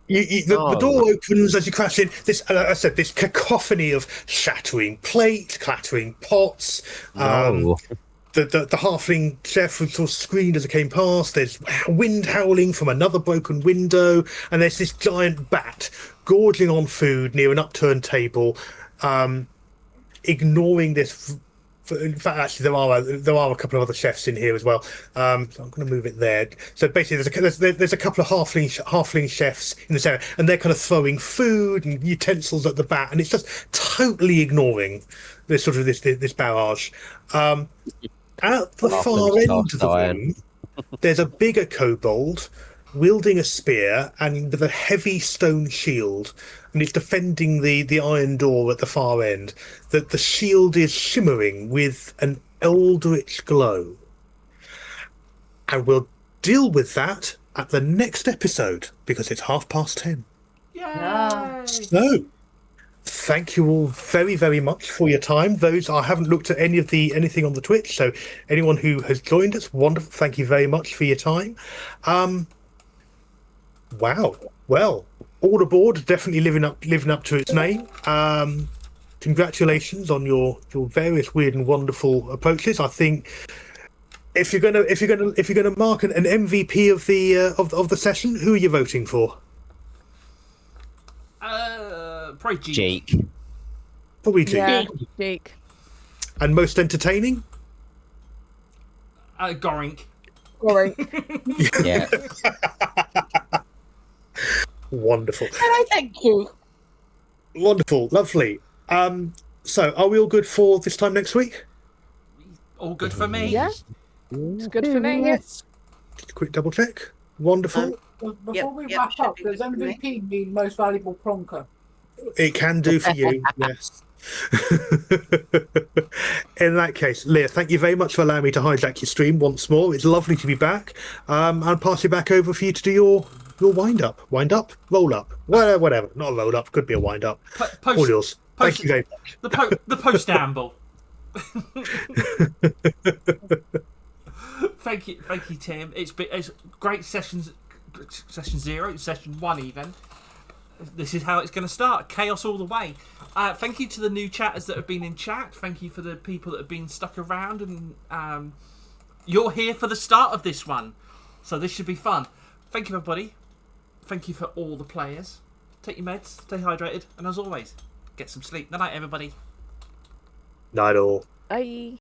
the door opens as you crash in. This, I said, this cacophony of shattering plates, clattering pots. No. The halfling chef was sort of screamed as it came past. There's wind howling from another broken window, and there's this giant bat gorging on food near an upturned table, ignoring this. In fact, actually, there are a couple of other chefs in here as well. So I'm going to move it there. So basically, there's a couple of halfling chefs in this area, and they're kind of throwing food and utensils at the bat, and it's just totally ignoring this barrage. At the far end of the room, there's a bigger kobold wielding a spear and with a heavy stone shield, and it's defending the iron door at the far end. The shield is shimmering with an eldritch glow. And we'll deal with that at the next episode, because it's 10:30. Yay! So, thank you all very, very much for your time. I haven't looked at anything on the Twitch, so anyone who has joined us, wonderful. Thank you very much for your time. Wow. Well, all aboard, definitely living up to its name. Congratulations on your various weird and wonderful approaches. I think if you're gonna mark an MVP of the session, who are you voting for? Probably Jeek. Jeek. Probably Jeek. Yeah, Jeek. And most entertaining? Gorink. Sorry. Yeah. Wonderful. Thank you. Wonderful. Lovely. So are we all good for this time next week? All good for me. Yeah, it's good for me. Yes. Just a quick double check. Wonderful. Before we wrap up, does MVP mean most valuable plonker? It can do for you, yes. In that case, Leah, thank you very much for allowing me to hijack your stream once more. It's lovely to be back. I'll pass you back over for you to do your wind up, roll up, whatever. Not a roll up, could be a wind up. All yours. Thank you very much. The post amble. Thank you, Tim. It's great session 0, session 1 even. This is how it's going to start. Chaos all the way. Thank you to the new chatters that have been in chat. Thank you for the people that have been stuck around, and you're here for the start of this one, so this should be fun. Thank you, everybody. Thank you for all the players. Take your meds, stay hydrated, and as always, get some sleep. Good night, everybody. Night all. Bye.